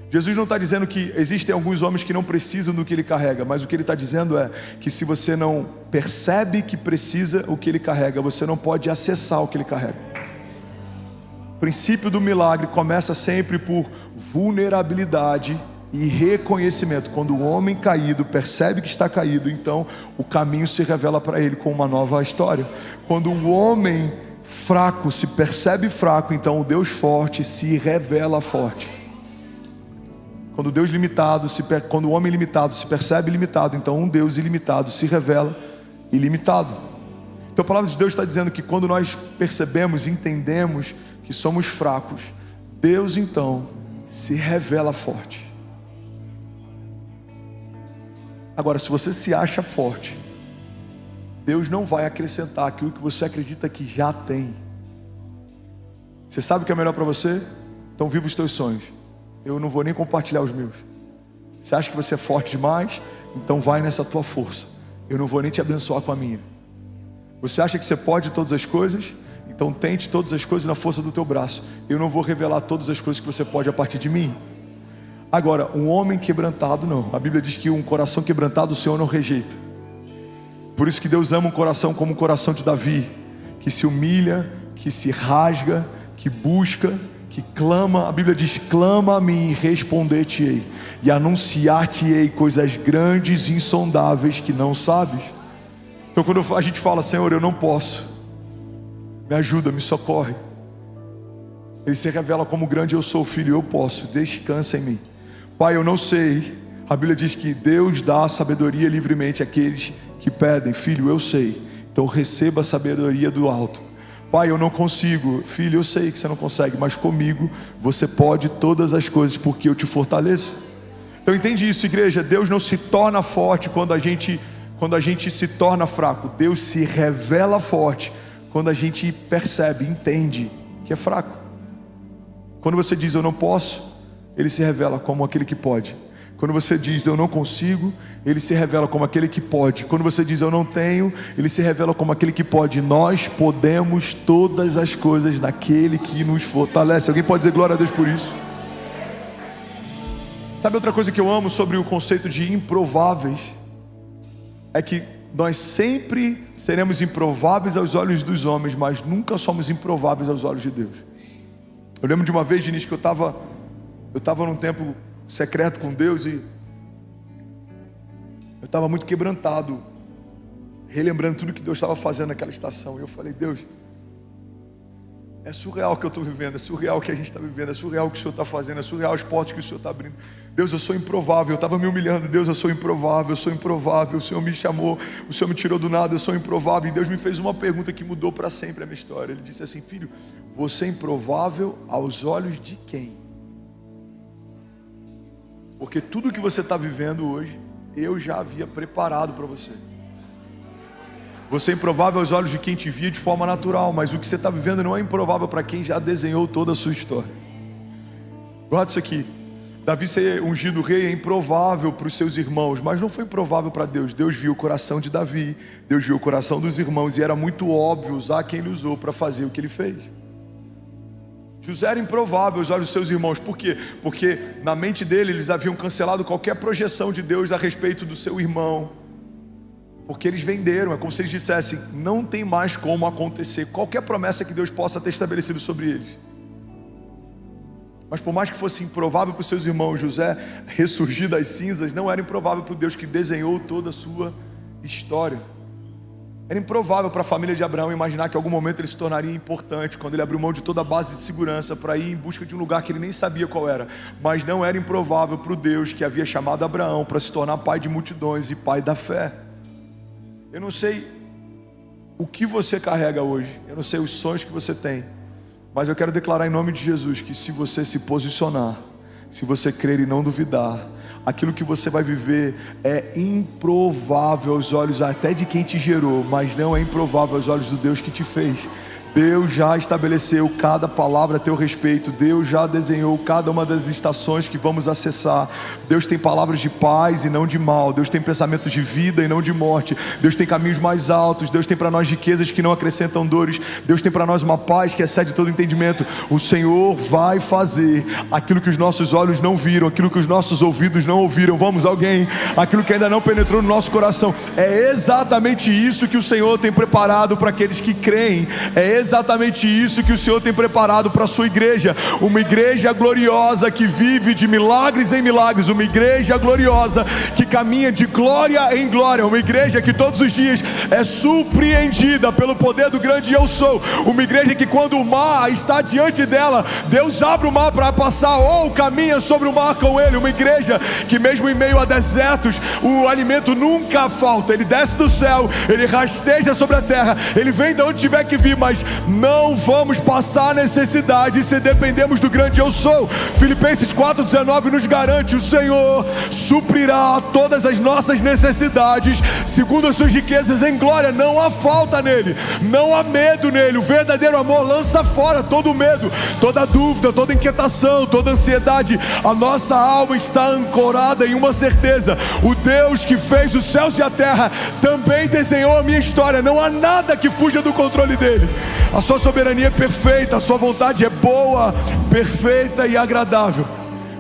Jesus não está dizendo que existem alguns homens que não precisam do que ele carrega, mas o que ele está dizendo é que se você não percebe que precisa o que ele carrega, você não pode acessar o que ele carrega. O princípio do milagre começa sempre por vulnerabilidade e reconhecimento. Quando o homem caído percebe que está caído, então o caminho se revela para ele com uma nova história. Quando o homem fraco se percebe fraco, então o Deus forte se revela forte. Quando o homem limitado se percebe limitado, então um Deus ilimitado se revela ilimitado. Então a palavra de Deus está dizendo que quando nós percebemos, entendemos que somos fracos, Deus então se revela forte. Agora, se você se acha forte, Deus não vai acrescentar aquilo que você acredita que já tem. Você sabe o que é melhor para você? Então viva os teus sonhos. Eu não vou nem compartilhar os meus. Você acha que você é forte demais? Então vai nessa tua força. Eu não vou nem te abençoar com a minha. Você acha que você pode todas as coisas? Então tente todas as coisas na força do teu braço. Eu não vou revelar todas as coisas que você pode a partir de mim. Agora, um homem quebrantado não. A Bíblia diz que um coração quebrantado o Senhor não rejeita. Por isso que Deus ama um coração como o coração de Davi, que se humilha, que se rasga, que busca, que clama. A Bíblia diz: clama a mim e responder-te-ei, e anunciar-te-ei coisas grandes e insondáveis que não sabes. Então quando a gente fala: Senhor, eu não posso, me ajuda, me socorre, Ele se revela como grande eu sou. Filho, eu posso, descansa em mim. Pai, eu não sei. A Bíblia diz que Deus dá sabedoria livremente àqueles que pedem. Filho, eu sei, então receba a sabedoria do alto. Pai, eu não consigo. Filho, eu sei que você não consegue, mas comigo você pode todas as coisas, porque eu te fortaleço. Então entende isso, igreja. Deus não se torna forte quando a gente se torna fraco. Deus se revela forte quando a gente percebe, entende que é fraco. Quando você diz eu não posso, Ele se revela como aquele que pode. Quando você diz eu não consigo, Ele se revela como aquele que pode. Quando você diz eu não tenho, Ele se revela como aquele que pode. Nós podemos todas as coisas naquele que nos fortalece. Alguém pode dizer glória a Deus por isso? Sabe outra coisa que eu amo sobre o conceito de improváveis? É que nós sempre seremos improváveis aos olhos dos homens, mas nunca somos improváveis aos olhos de Deus. Eu lembro de uma vez, Diniz, que eu estava num tempo secreto com Deus e eu estava muito quebrantado, relembrando tudo que Deus estava fazendo naquela estação. E eu falei: Deus, é surreal o que eu estou vivendo, é surreal o que a gente está vivendo, é surreal o que o Senhor está fazendo, é surreal os portos que o Senhor está abrindo. Deus, eu sou improvável. Eu estava me humilhando. Deus, eu sou improvável, eu sou improvável. O Senhor me chamou, o Senhor me tirou do nada, eu sou improvável. E Deus me fez uma pergunta que mudou para sempre a minha história. Ele disse assim: filho, você é improvável aos olhos de quem? Porque tudo que você está vivendo hoje, eu já havia preparado para você. Você é improvável aos olhos de quem te via de forma natural, mas o que você está vivendo não é improvável para quem já desenhou toda a sua história. Guarda isso aqui. Davi ser ungido rei é improvável para os seus irmãos, mas não foi improvável para Deus. Deus viu o coração de Davi, Deus viu o coração dos irmãos, e era muito óbvio usar quem ele usou para fazer o que ele fez. José era improvável aos olhos dos seus irmãos. Por quê? Porque na mente dele eles haviam cancelado qualquer projeção de Deus a respeito do seu irmão. Porque eles venderam, é como se eles dissessem: não tem mais como acontecer qualquer promessa que Deus possa ter estabelecido sobre eles. Mas por mais que fosse improvável para os seus irmãos, José ressurgir das cinzas não era improvável para o Deus que desenhou toda a sua história. Era improvável para a família de Abraão imaginar que em algum momento ele se tornaria importante, quando ele abriu mão de toda a base de segurança para ir em busca de um lugar que ele nem sabia qual era. Mas não era improvável para o Deus que havia chamado Abraão para se tornar pai de multidões e pai da fé. Eu não sei o que você carrega hoje, eu não sei os sonhos que você tem, mas eu quero declarar em nome de Jesus que se você se posicionar, se você crer e não duvidar, aquilo que você vai viver é improvável aos olhos até de quem te gerou, mas não é improvável aos olhos do Deus que te fez. Deus já estabeleceu cada palavra a teu respeito. Deus já desenhou cada uma das estações que vamos acessar. Deus tem palavras de paz e não de mal. Deus tem pensamentos de vida e não de morte. Deus tem caminhos mais altos. Deus tem para nós riquezas que não acrescentam dores. Deus tem para nós uma paz que excede todo entendimento. O Senhor vai fazer aquilo que os nossos olhos não viram, aquilo que os nossos ouvidos não ouviram. Vamos, alguém? Aquilo que ainda não penetrou no nosso coração. É exatamente isso que o Senhor tem preparado para aqueles que creem. É exatamente isso que o Senhor tem preparado para a sua igreja. Uma igreja gloriosa que vive de milagres em milagres. Uma igreja gloriosa que caminha de glória em glória. Uma igreja que todos os dias é surpreendida pelo poder do grande eu sou. Uma igreja que quando o mar está diante dela, Deus abre o mar para passar ou caminha sobre o mar com ele. Uma igreja que mesmo em meio a desertos, o alimento nunca falta. Ele desce do céu, ele rasteja sobre a terra, ele vem de onde tiver que vir, mas não vamos passar necessidade se dependemos do grande eu sou. Filipenses 4,19 nos garante: o Senhor suprirá todas as nossas necessidades segundo as suas riquezas em glória. Não há falta nele, não há medo nele. O verdadeiro amor lança fora todo medo, toda dúvida, toda inquietação, toda ansiedade. A nossa alma está ancorada em uma certeza: o Deus que fez os céus e a terra também desenhou a minha história. Não há nada que fuja do controle dele. A sua soberania é perfeita, a sua vontade é boa, perfeita e agradável.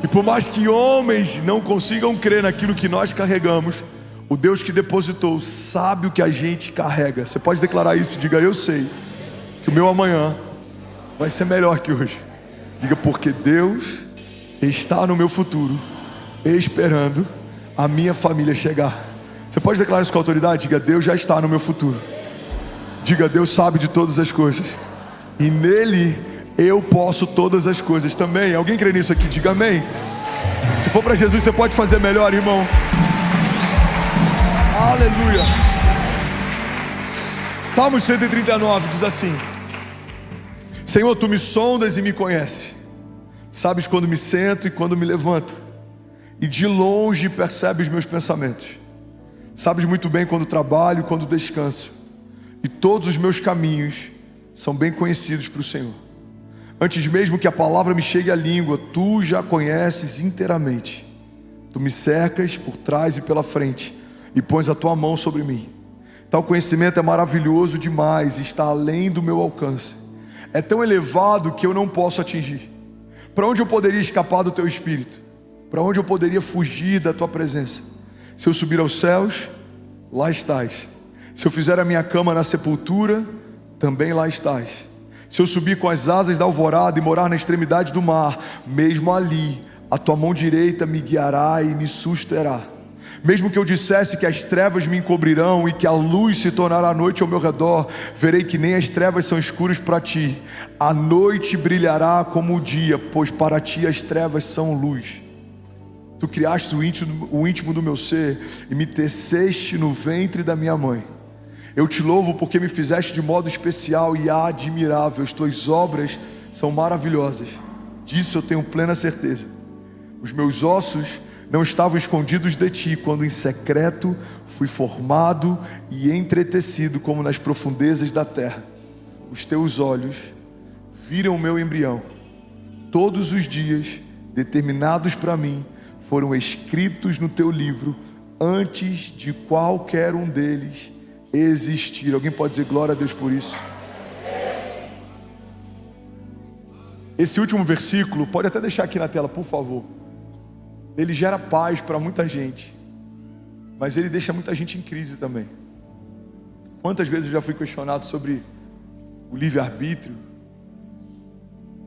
E por mais que homens não consigam crer naquilo que nós carregamos, o Deus que depositou sabe o que a gente carrega. Você pode declarar isso? Diga: eu sei que o meu amanhã vai ser melhor que hoje. Diga: porque Deus está no meu futuro, esperando a minha família chegar. Você pode declarar isso com autoridade? Diga: Deus já está no meu futuro. Diga: Deus sabe de todas as coisas, e nele eu posso todas as coisas também. Alguém crê nisso aqui? Diga amém. Se for para Jesus, você pode fazer melhor, irmão. Aleluia. Salmo 139 diz assim: Senhor, tu me sondas e me conheces. Sabes quando me sento e quando me levanto, e de longe percebes meus pensamentos. Sabes muito bem quando trabalho e quando descanso, e todos os meus caminhos são bem conhecidos para o Senhor. Antes mesmo que a palavra me chegue à língua, tu já conheces inteiramente. Tu me cercas por trás e pela frente, e pões a tua mão sobre mim. Tal conhecimento é maravilhoso demais, está além do meu alcance. É tão elevado que eu não posso atingir. Para onde eu poderia escapar do teu espírito? Para onde eu poderia fugir da tua presença? Se eu subir aos céus, lá estás. Se eu fizer a minha cama na sepultura, também lá estás. Se eu subir com as asas da alvorada e morar na extremidade do mar, mesmo ali, a tua mão direita me guiará e me susterá. Mesmo que eu dissesse que as trevas me encobrirão e que a luz se tornará noite ao meu redor, verei que nem as trevas são escuras para ti. A noite brilhará como o dia, pois para ti as trevas são luz. Tu criaste o íntimo do meu ser e me teceste no ventre da minha mãe. Eu te louvo porque me fizeste de modo especial e admirável. As tuas obras são maravilhosas. Disso eu tenho plena certeza. Os meus ossos não estavam escondidos de ti, quando em secreto fui formado e entretecido como nas profundezas da terra. Os teus olhos viram o meu embrião. Todos os dias determinados para mim foram escritos no teu livro, antes de qualquer um deles existir. Alguém pode dizer glória a Deus por isso? Esse último versículo, pode até deixar aqui na tela, por favor. Ele gera paz para muita gente, mas ele deixa muita gente em crise também. Quantas vezes eu já fui questionado sobre o livre-arbítrio,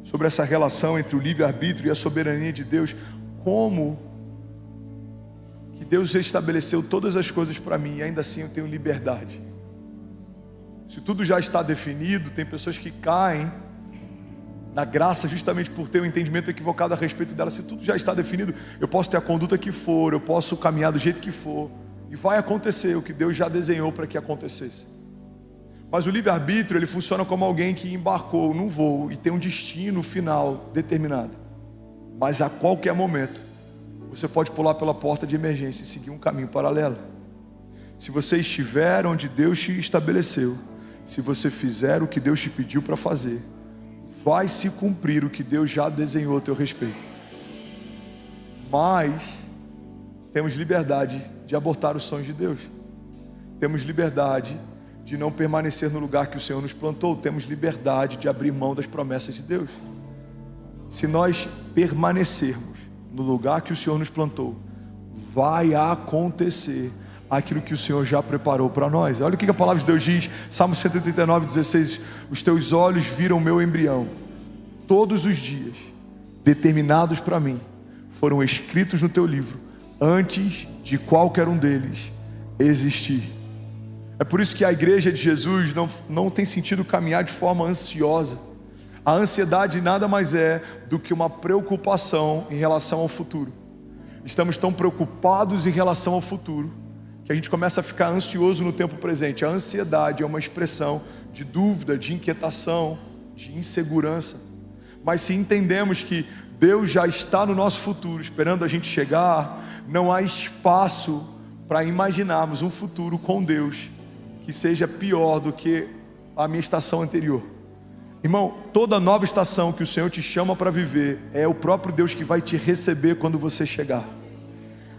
sobre essa relação entre o livre-arbítrio e a soberania de Deus. Como que Deus estabeleceu todas as coisas para mim e ainda assim eu tenho liberdade? Se tudo já está definido, tem pessoas que caem na graça justamente por ter um entendimento equivocado a respeito dela. Se tudo já está definido, eu posso ter a conduta que for, eu posso caminhar do jeito que for, e vai acontecer o que Deus já desenhou para que acontecesse. Mas o livre-arbítrio, ele funciona como alguém que embarcou num voo e tem um destino final determinado, mas a qualquer momento você pode pular pela porta de emergência e seguir um caminho paralelo. Se você estiver onde Deus te estabeleceu, se você fizer o que Deus te pediu para fazer, vai se cumprir o que Deus já desenhou a teu respeito. Mas temos liberdade de abortar os sonhos de Deus. Temos liberdade de não permanecer no lugar que o Senhor nos plantou. Temos liberdade de abrir mão das promessas de Deus. Se nós permanecermos no lugar que o Senhor nos plantou, vai acontecer aquilo que o Senhor já preparou para nós. Olha o que a palavra de Deus diz, Salmo 139:16: os teus olhos viram o meu embrião. Todos os dias determinados para mim foram escritos no teu livro, antes de qualquer um deles existir. É por isso que a igreja de Jesus não tem sentido caminhar de forma ansiosa. A ansiedade nada mais é do que uma preocupação em relação ao futuro. Estamos tão preocupados em relação ao futuro que a gente começa a ficar ansioso no tempo presente. A ansiedade é uma expressão de dúvida, de inquietação, de insegurança. Mas se entendemos que Deus já está no nosso futuro, esperando a gente chegar, não há espaço para imaginarmos um futuro com Deus que seja pior do que a minha estação anterior. Irmão, toda nova estação que o Senhor te chama para viver, é o próprio Deus que vai te receber quando você chegar.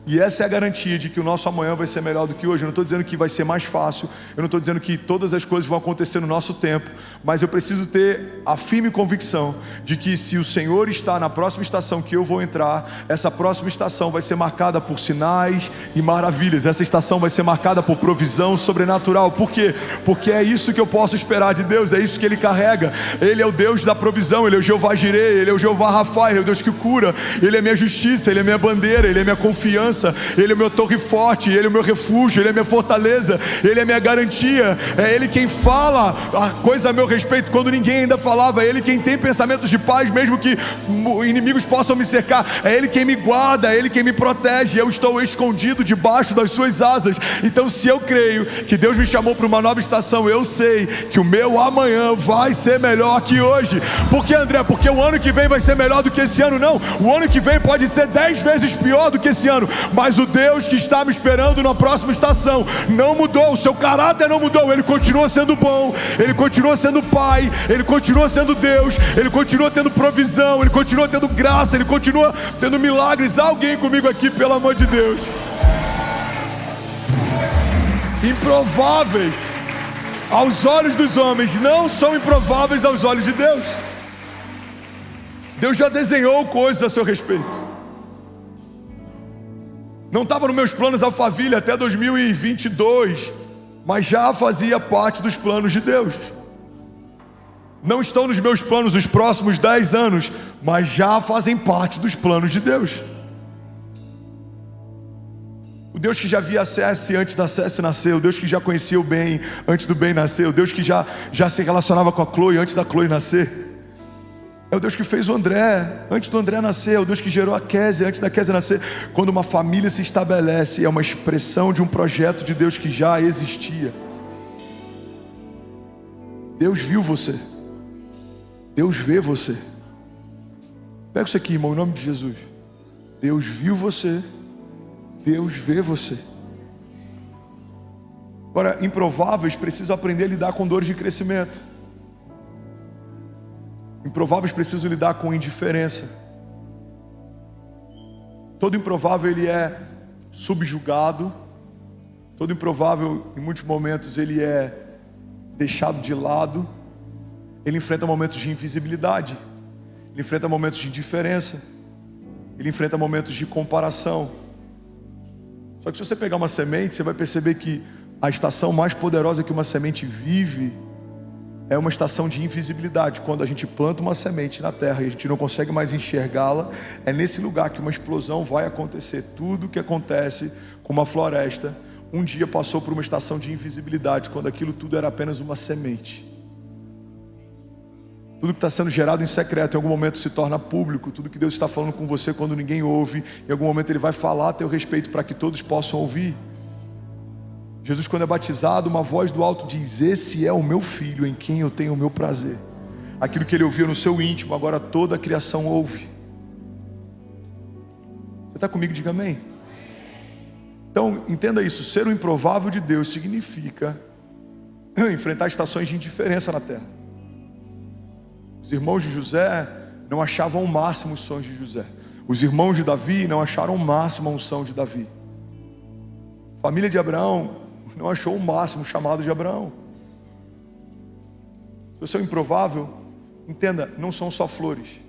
E essa é a garantia de que o nosso amanhã vai ser melhor do que hoje. Eu não estou dizendo que vai ser mais fácil, eu não estou dizendo que todas as coisas vão acontecer no nosso tempo, mas eu preciso ter a firme convicção de que se o Senhor está na próxima estação que eu vou entrar, essa próxima estação vai ser marcada por sinais e maravilhas. Essa estação vai ser marcada por provisão sobrenatural. Por quê? Porque é isso que eu posso esperar de Deus, é isso que Ele carrega. Ele é o Deus da provisão, Ele é o Jeová Jireh, Ele é o Jeová Rafa, Ele é o Deus que cura, Ele é minha justiça, Ele é minha bandeira, Ele é minha confiança, Ele é o meu torre forte, Ele é o meu refúgio, Ele é minha fortaleza, Ele é minha garantia. É Ele quem fala a coisa a meu respeito quando ninguém ainda falava. É Ele quem tem pensamentos de paz mesmo que inimigos possam me cercar. É Ele quem me guarda, é Ele quem me protege. Eu estou escondido debaixo das suas asas. Então, se eu creio que Deus me chamou para uma nova estação, eu sei que o meu amanhã vai ser melhor que hoje. Por que, André? Porque o ano que vem vai ser melhor do que esse ano? Não, o ano que vem pode ser 10 vezes pior do que esse ano, mas o Deus que está me esperando na próxima estação não mudou, o seu caráter não mudou, Ele continua sendo bom, Ele continua sendo Pai, Ele continua sendo Deus, Ele continua tendo provisão, Ele continua tendo graça, Ele continua tendo milagres. Há alguém comigo aqui, pelo amor de Deus? Improváveis aos olhos dos homens não são improváveis aos olhos de Deus. Deus já desenhou coisas a seu respeito. Não estava nos meus planos Alphaville até 2022, mas já fazia parte dos planos de Deus. Não estão nos meus planos os próximos 10 anos, mas já fazem parte dos planos de Deus. O Deus que já via a Cessi antes da Cessi nascer, o Deus que já conhecia o Ben antes do Ben nascer, o Deus que já se relacionava com a Chloe antes da Chloe nascer. É o Deus que fez o André antes do André nascer, é o Deus que gerou a Kézia antes da Kézia nascer. Quando uma família se estabelece, é uma expressão de um projeto de Deus que já existia. Deus viu você, Deus vê você. Pega isso aqui, irmão, em nome de Jesus. Deus viu você, Deus vê você. Agora, improváveis precisam aprender a lidar com dores de crescimento. Improváveis precisam lidar com indiferença. Todo improvável ele é subjugado. Todo improvável, em muitos momentos, ele é deixado de lado. Ele enfrenta momentos de invisibilidade. Ele enfrenta momentos de indiferença. Ele enfrenta momentos de comparação. Só que se você pegar uma semente, você vai perceber que a estação mais poderosa que uma semente vive é uma estação de invisibilidade. Quando a gente planta uma semente na terra e a gente não consegue mais enxergá-la, é nesse lugar que uma explosão vai acontecer. Tudo que acontece com uma floresta, um dia passou por uma estação de invisibilidade, quando aquilo tudo era apenas uma semente. Tudo que está sendo gerado em secreto, em algum momento se torna público. Tudo que Deus está falando com você quando ninguém ouve, em algum momento Ele vai falar a teu respeito para que todos possam ouvir. Jesus, quando é batizado, uma voz do alto diz: esse é o meu filho, em quem eu tenho o meu prazer. Aquilo que ele ouvia no seu íntimo, agora toda a criação ouve. Você está comigo? Diga amém. Então, entenda isso, ser o improvável de Deus significa enfrentar estações de indiferença na terra. Os irmãos de José não achavam o máximo os sonhos de José. Os irmãos de Davi não acharam o máximo a unção de Davi. A família de Abraão não achou o máximo o chamado de Abraão. Se você é o improvável, entenda, não são só flores.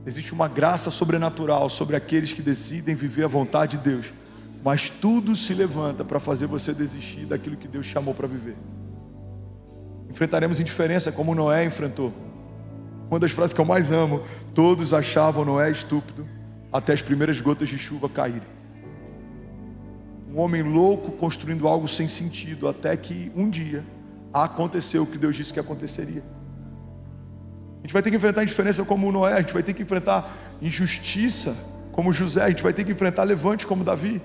Existe uma graça sobrenatural sobre aqueles que decidem viver a vontade de Deus. Mas tudo se levanta para fazer você desistir daquilo que Deus chamou para viver. Enfrentaremos indiferença como Noé enfrentou. Uma das frases que eu mais amo: todos achavam Noé estúpido até as primeiras gotas de chuva caírem. Um homem louco construindo algo sem sentido, até que um dia aconteceu o que Deus disse que aconteceria. A gente vai ter que enfrentar indiferença como Noé, a gente vai ter que enfrentar injustiça como José, a gente vai ter que enfrentar levante como Davi.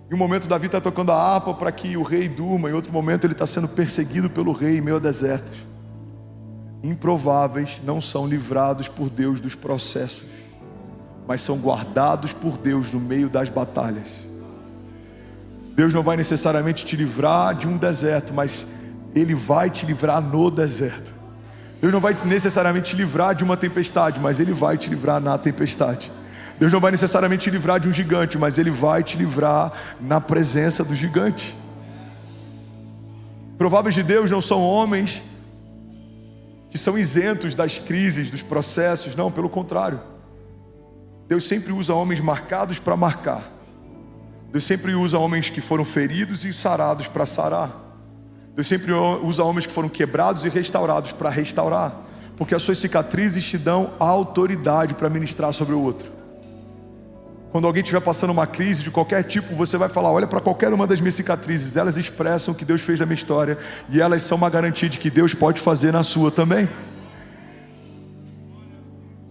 Em um momento Davi está tocando a harpa para que o rei durma, em outro momento ele está sendo perseguido pelo rei em meio a desertos. Improváveis não são livrados por Deus dos processos, mas são guardados por Deus no meio das batalhas. Deus não vai necessariamente te livrar de um deserto, mas Ele vai te livrar no deserto. Deus não vai necessariamente te livrar de uma tempestade, mas Ele vai te livrar na tempestade. Deus não vai necessariamente te livrar de um gigante, mas Ele vai te livrar na presença do gigante. Prováveis de Deus não são homens que são isentos das crises, dos processos. Não, pelo contrário. Deus sempre usa homens marcados para marcar. Deus sempre usa homens que foram feridos e sarados para sarar. Deus sempre usa homens que foram quebrados e restaurados para restaurar. Porque as suas cicatrizes te dão a autoridade para ministrar sobre o outro. Quando alguém estiver passando uma crise de qualquer tipo, você vai falar: olha para qualquer uma das minhas cicatrizes, elas expressam o que Deus fez na minha história, e elas são uma garantia de que Deus pode fazer na sua também.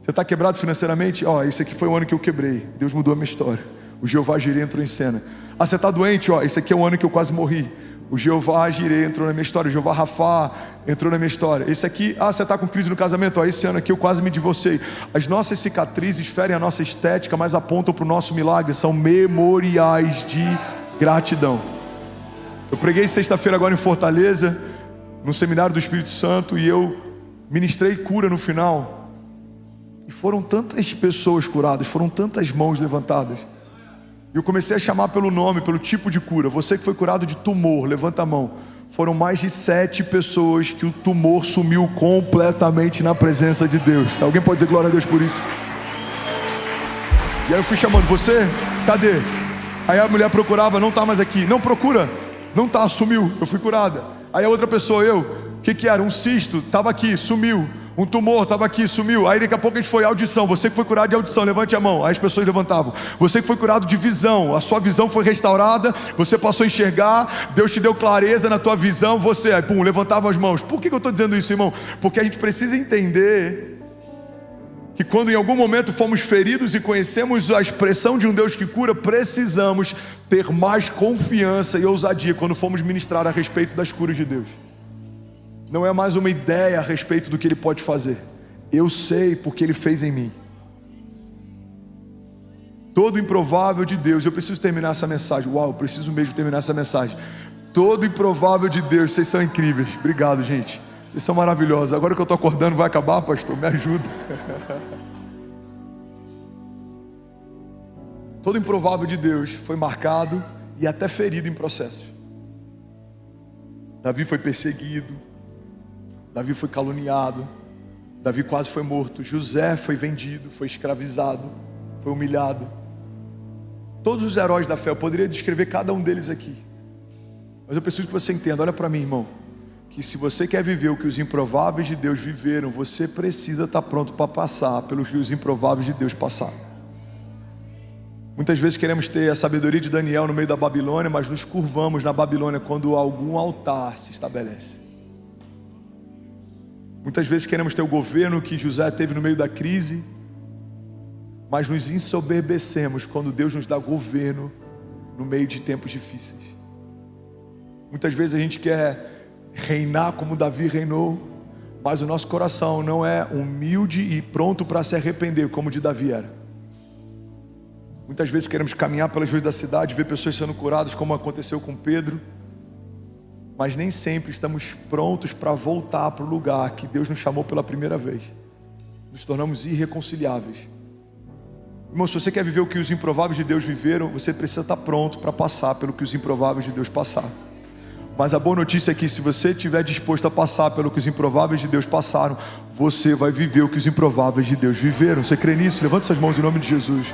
Você está quebrado financeiramente? Esse aqui foi o ano que eu quebrei, Deus mudou a minha história. O Jeová Jireh entrou em cena. Ah, você está doente? Ó, esse aqui é o ano que eu quase morri. O Jeová Jireh entrou na minha história. O Jeová Rafá entrou na minha história. Esse aqui, você está com crise no casamento? Ó, esse ano aqui eu quase me divorciei. As nossas cicatrizes ferem a nossa estética, mas apontam para o nosso milagre. São memoriais de gratidão. Eu preguei sexta-feira agora em Fortaleza, no seminário do Espírito Santo, e eu ministrei cura no final. E foram tantas pessoas curadas, foram tantas mãos levantadas. E eu comecei a chamar pelo nome, pelo tipo de cura. Você que foi curado de tumor, levanta a mão. Foram mais de 7 pessoas que o tumor sumiu completamente na presença de Deus. Alguém pode dizer glória a Deus por isso? E aí eu fui chamando, você? Cadê? Aí a mulher procurava, não está mais aqui. Não procura, não está, sumiu, eu fui curada. Aí a outra pessoa, o que era? Um cisto, estava aqui, sumiu. Um tumor, estava aqui, sumiu. Aí daqui a pouco a gente foi audição. Você que foi curado de audição, levante a mão. Aí as pessoas levantavam. Você que foi curado de visão, a sua visão foi restaurada. Você passou a enxergar. Deus te deu clareza na tua visão. Você, aí pum, levantava as mãos. Por que eu estou dizendo isso, irmão? Porque a gente precisa entender que quando em algum momento fomos feridos e conhecemos a expressão de um Deus que cura, precisamos ter mais confiança e ousadia quando fomos ministrar a respeito das curas de Deus. Não é mais uma ideia a respeito do que Ele pode fazer. Eu sei porque Ele fez em mim. Todo improvável de Deus, eu preciso terminar essa mensagem. Uau, eu preciso mesmo terminar essa mensagem. Todo improvável de Deus, vocês são incríveis. Obrigado, gente. Vocês são maravilhosos. Agora que eu estou acordando, vai acabar, pastor? Me ajuda. Todo improvável de Deus foi marcado e até ferido em processo. Davi foi perseguido. Davi foi caluniado, Davi quase foi morto, José foi vendido, foi escravizado, foi humilhado. Todos os heróis da fé, eu poderia descrever cada um deles aqui, mas eu preciso que você entenda, olha para mim, irmão, que se você quer viver o que os improváveis de Deus viveram, você precisa estar pronto para passar pelo que os improváveis de Deus passaram. Muitas vezes queremos ter a sabedoria de Daniel no meio da Babilônia, mas nos curvamos na Babilônia quando algum altar se estabelece. Muitas vezes queremos ter o governo que José teve no meio da crise, mas nos ensoberbecemos quando Deus nos dá governo no meio de tempos difíceis. Muitas vezes a gente quer reinar como Davi reinou, mas o nosso coração não é humilde e pronto para se arrepender como o de Davi era. Muitas vezes queremos caminhar pelas ruas da cidade, ver pessoas sendo curadas como aconteceu com Pedro, mas nem sempre estamos prontos para voltar para o lugar que Deus nos chamou pela primeira vez. Nos tornamos irreconciliáveis. Irmão, se você quer viver o que os improváveis de Deus viveram, você precisa estar pronto para passar pelo que os improváveis de Deus passaram. Mas a boa notícia é que se você estiver disposto a passar pelo que os improváveis de Deus passaram, você vai viver o que os improváveis de Deus viveram. Você crê nisso? Levante suas mãos em nome de Jesus.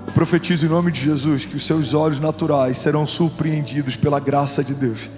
Eu profetizo em nome de Jesus que os seus olhos naturais serão surpreendidos pela graça de Deus.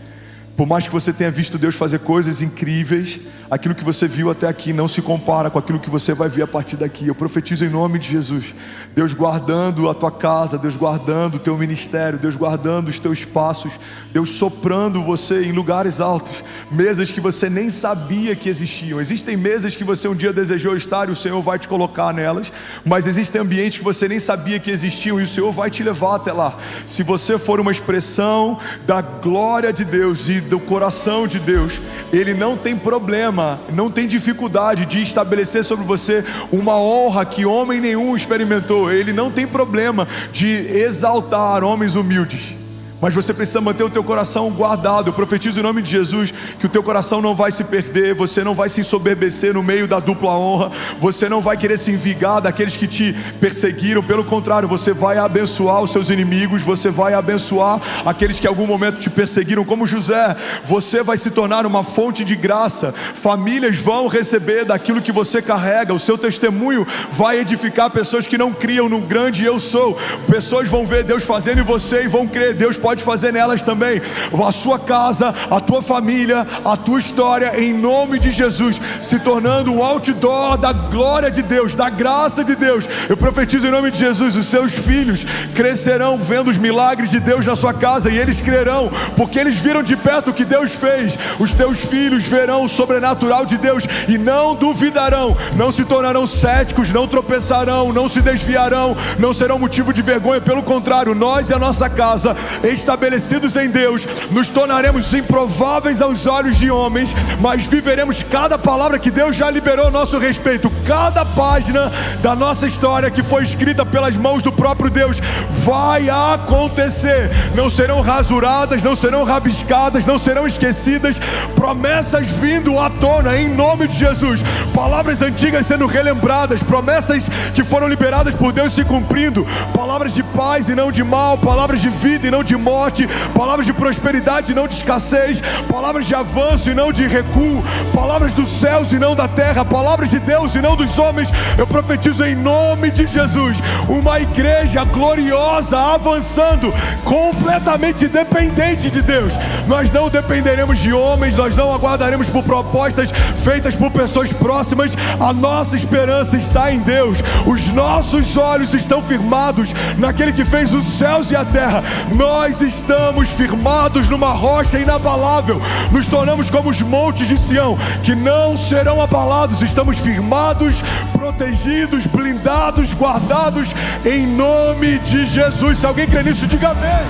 Por mais que você tenha visto Deus fazer coisas incríveis, aquilo que você viu até aqui não se compara com aquilo que você vai ver a partir daqui. Eu profetizo em nome de Jesus, Deus guardando a tua casa, Deus guardando o teu ministério, Deus guardando os teus passos, Deus soprando você em lugares altos, mesas que você nem sabia que existiam. Existem mesas que você um dia desejou estar e o Senhor vai te colocar nelas, mas existem ambientes que você nem sabia que existiam e o Senhor vai te levar até lá. Se você for uma expressão da glória de Deus e do coração de Deus, Ele não tem problema, não tem dificuldade de estabelecer sobre você uma honra que homem nenhum experimentou. Ele não tem problema de exaltar homens humildes, mas você precisa manter o teu coração guardado. Eu profetizo em nome de Jesus que o teu coração não vai se perder, você não vai se ensoberbecer no meio da dupla honra, você não vai querer se envigar daqueles que te perseguiram. Pelo contrário, você vai abençoar os seus inimigos, você vai abençoar aqueles que em algum momento te perseguiram. Como José, você vai se tornar uma fonte de graça. Famílias vão receber daquilo que você carrega. O seu testemunho vai edificar pessoas que não criam no grande eu sou. Pessoas vão ver Deus fazendo em você e vão crer. Deus pode pode fazer nelas também. A sua casa, a tua família, a tua história, em nome de Jesus, se tornando um outdoor da glória de Deus, da graça de Deus. Eu profetizo em nome de Jesus, os seus filhos crescerão vendo os milagres de Deus na sua casa, e eles crerão, porque eles viram de perto o que Deus fez. Os teus filhos verão o sobrenatural de Deus e não duvidarão, não se tornarão céticos, não tropeçarão, não se desviarão, não serão motivo de vergonha. Pelo contrário, nós e a nossa casa, estabelecidos em Deus, nos tornaremos improváveis aos olhos de homens, mas viveremos cada palavra que Deus já liberou a nosso respeito. Cada página da nossa história que foi escrita pelas mãos do próprio Deus vai acontecer. Não serão rasuradas, não serão rabiscadas, não serão esquecidas. Promessas vindo à tona em nome de Jesus, palavras antigas sendo relembradas, promessas que foram liberadas por Deus se cumprindo, palavras de paz e não de mal, palavras de vida e não de morte, palavras de prosperidade e não de escassez, palavras de avanço e não de recuo, palavras dos céus e não da terra, palavras de Deus e não dos homens. Eu profetizo em nome de Jesus uma igreja gloriosa avançando, completamente dependente de Deus. Nós não dependeremos de homens, nós não aguardaremos por propostas feitas por pessoas próximas. A nossa esperança está em Deus. Os nossos olhos estão firmados naquele que fez os céus e a terra. Nós estamos firmados numa rocha inabalável. Nos tornamos como os montes de Sião, que não serão abalados. Estamos firmados, protegidos, blindados, guardados em nome de Jesus. Se alguém crê nisso, diga amém.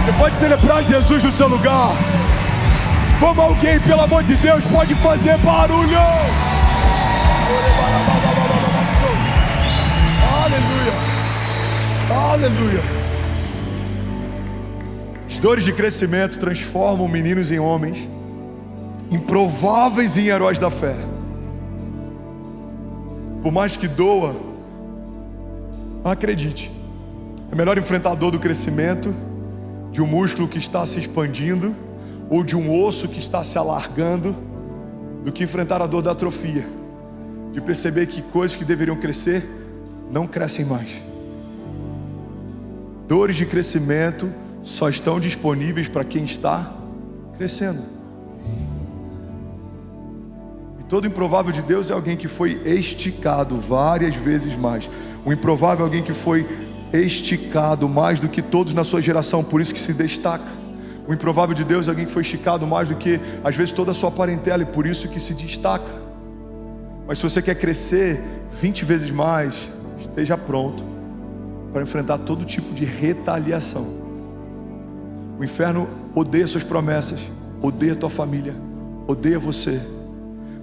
Você pode celebrar Jesus no seu lugar. Vamos, alguém, pelo amor de Deus, pode fazer barulho. Aleluia, aleluia. As dores de crescimento transformam meninos em homens, improváveis em heróis da fé. Por mais que doa, acredite, é melhor enfrentar a dor do crescimento, de um músculo que está se expandindo, ou de um osso que está se alargando, do que enfrentar a dor da atrofia, de perceber que coisas que deveriam crescer não crescem mais. Dores de crescimento só estão disponíveis para quem está crescendo. E todo improvável de Deus é alguém que foi esticado várias vezes mais. O improvável é alguém que foi esticado mais do que todos na sua geração, por isso que se destaca. O improvável de Deus é alguém que foi esticado mais do que, às vezes, toda a sua parentela, e por isso que se destaca. Mas se você quer crescer 20 vezes mais, esteja pronto para enfrentar todo tipo de retaliação. O inferno odeia suas promessas, odeia tua família, odeia você.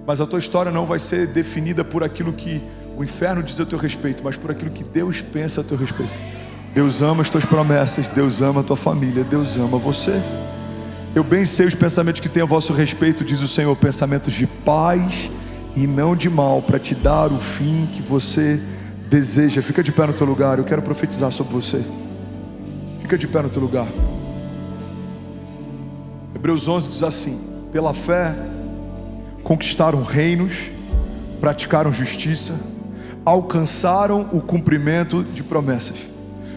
Mas a tua história não vai ser definida por aquilo que o inferno diz a teu respeito, mas por aquilo que Deus pensa a teu respeito. Deus ama as tuas promessas, Deus ama a tua família, Deus ama você. Eu bem sei os pensamentos que tenho a vosso respeito, diz o Senhor, pensamentos de paz e não de mal, para te dar o fim que você deseja. Fica de pé no teu lugar, eu quero profetizar sobre você. Fica de pé no teu lugar. Hebreus 11 diz assim: pela fé conquistaram reinos, praticaram justiça, alcançaram o cumprimento de promessas,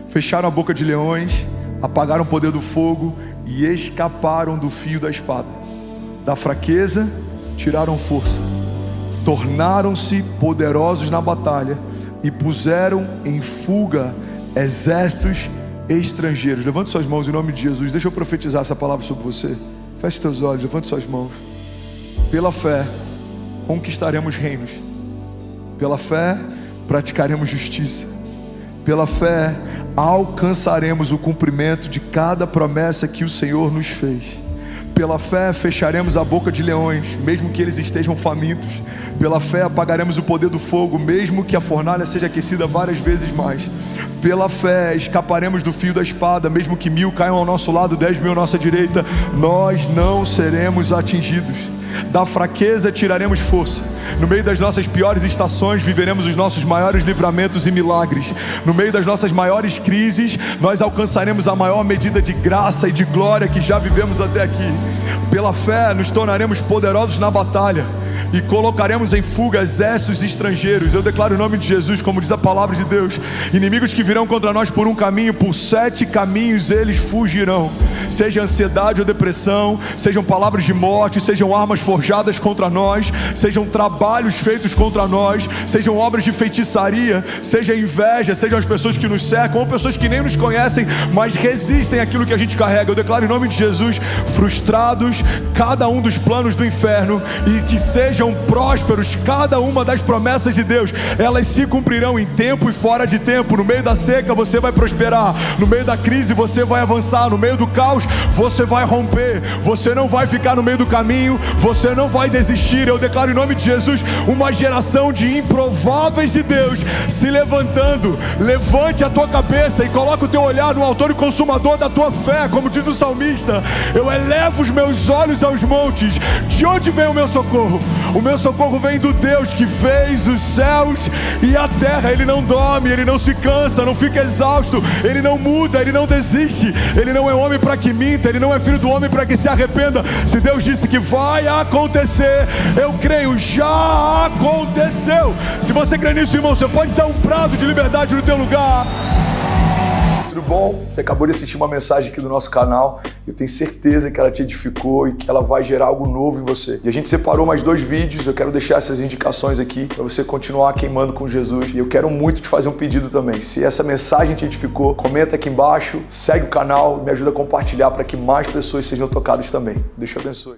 fecharam a boca de leões, apagaram o poder do fogo e escaparam do fio da espada. Da fraqueza tiraram força, tornaram-se poderosos na batalha e puseram em fuga exércitos estrangeiros. Levante suas mãos em nome de Jesus. Deixa eu profetizar essa palavra sobre você. Feche teus olhos, levante suas mãos. Pela fé conquistaremos reinos, pela fé praticaremos justiça, pela fé alcançaremos o cumprimento de cada promessa que o Senhor nos fez. Pela fé fecharemos a boca de leões, mesmo que eles estejam famintos. Pela fé apagaremos o poder do fogo, mesmo que a fornalha seja aquecida várias vezes mais. Pela fé escaparemos do fio da espada, mesmo que 1000 caiam ao nosso lado, 10.000 à nossa direita, nós não seremos atingidos. Da fraqueza tiraremos força. No meio das nossas piores estações viveremos os nossos maiores livramentos e milagres. No meio das nossas maiores crises nós alcançaremos a maior medida de graça e de glória que já vivemos até aqui. Pela fé nos tornaremos poderosos na batalha. e colocaremos em fuga exércitos estrangeiros. Eu declaro o nome de Jesus, como diz a palavra de Deus: inimigos que virão contra nós por um caminho, por 7 caminhos eles fugirão. Seja ansiedade ou depressão, sejam palavras de morte, sejam armas forjadas contra nós, sejam trabalhos feitos contra nós, sejam obras de feitiçaria, seja inveja, sejam as pessoas que nos cercam ou pessoas que nem nos conhecem, mas resistem àquilo que a gente carrega. Eu declaro em nome de Jesus, frustrados cada um dos planos do inferno, e que sejam prósperos cada uma das promessas de Deus. Elas se cumprirão em tempo e fora de tempo. No meio da seca você vai prosperar, no meio da crise você vai avançar, no meio do caos você vai romper. Você não vai ficar no meio do caminho, você não vai desistir. Eu declaro em nome de Jesus uma geração de improváveis de Deus se levantando. Levante a tua cabeça e coloca o teu olhar no autor e consumador da tua fé, como diz o salmista: eu elevo os meus olhos aos montes. De onde vem o meu socorro? O meu socorro vem do Deus que fez os céus e a terra. Ele não dorme, ele não se cansa, não fica exausto, ele não muda, ele não desiste. Ele não é homem para que minta, ele não é filho do homem para que se arrependa. Se Deus disse que vai acontecer, eu creio, já aconteceu. Se você crê nisso, irmão, você pode dar um brado de liberdade no teu lugar. Tudo bom? Você acabou de assistir uma mensagem aqui do nosso canal. Eu tenho certeza que ela te edificou e que ela vai gerar algo novo em você. E a gente separou mais 2 vídeos. Eu quero deixar essas indicações aqui para você continuar queimando com Jesus. E eu quero muito te fazer um pedido também. Se essa mensagem te edificou, comenta aqui embaixo, segue o canal, me ajuda a compartilhar para que mais pessoas sejam tocadas também. Deus te abençoe.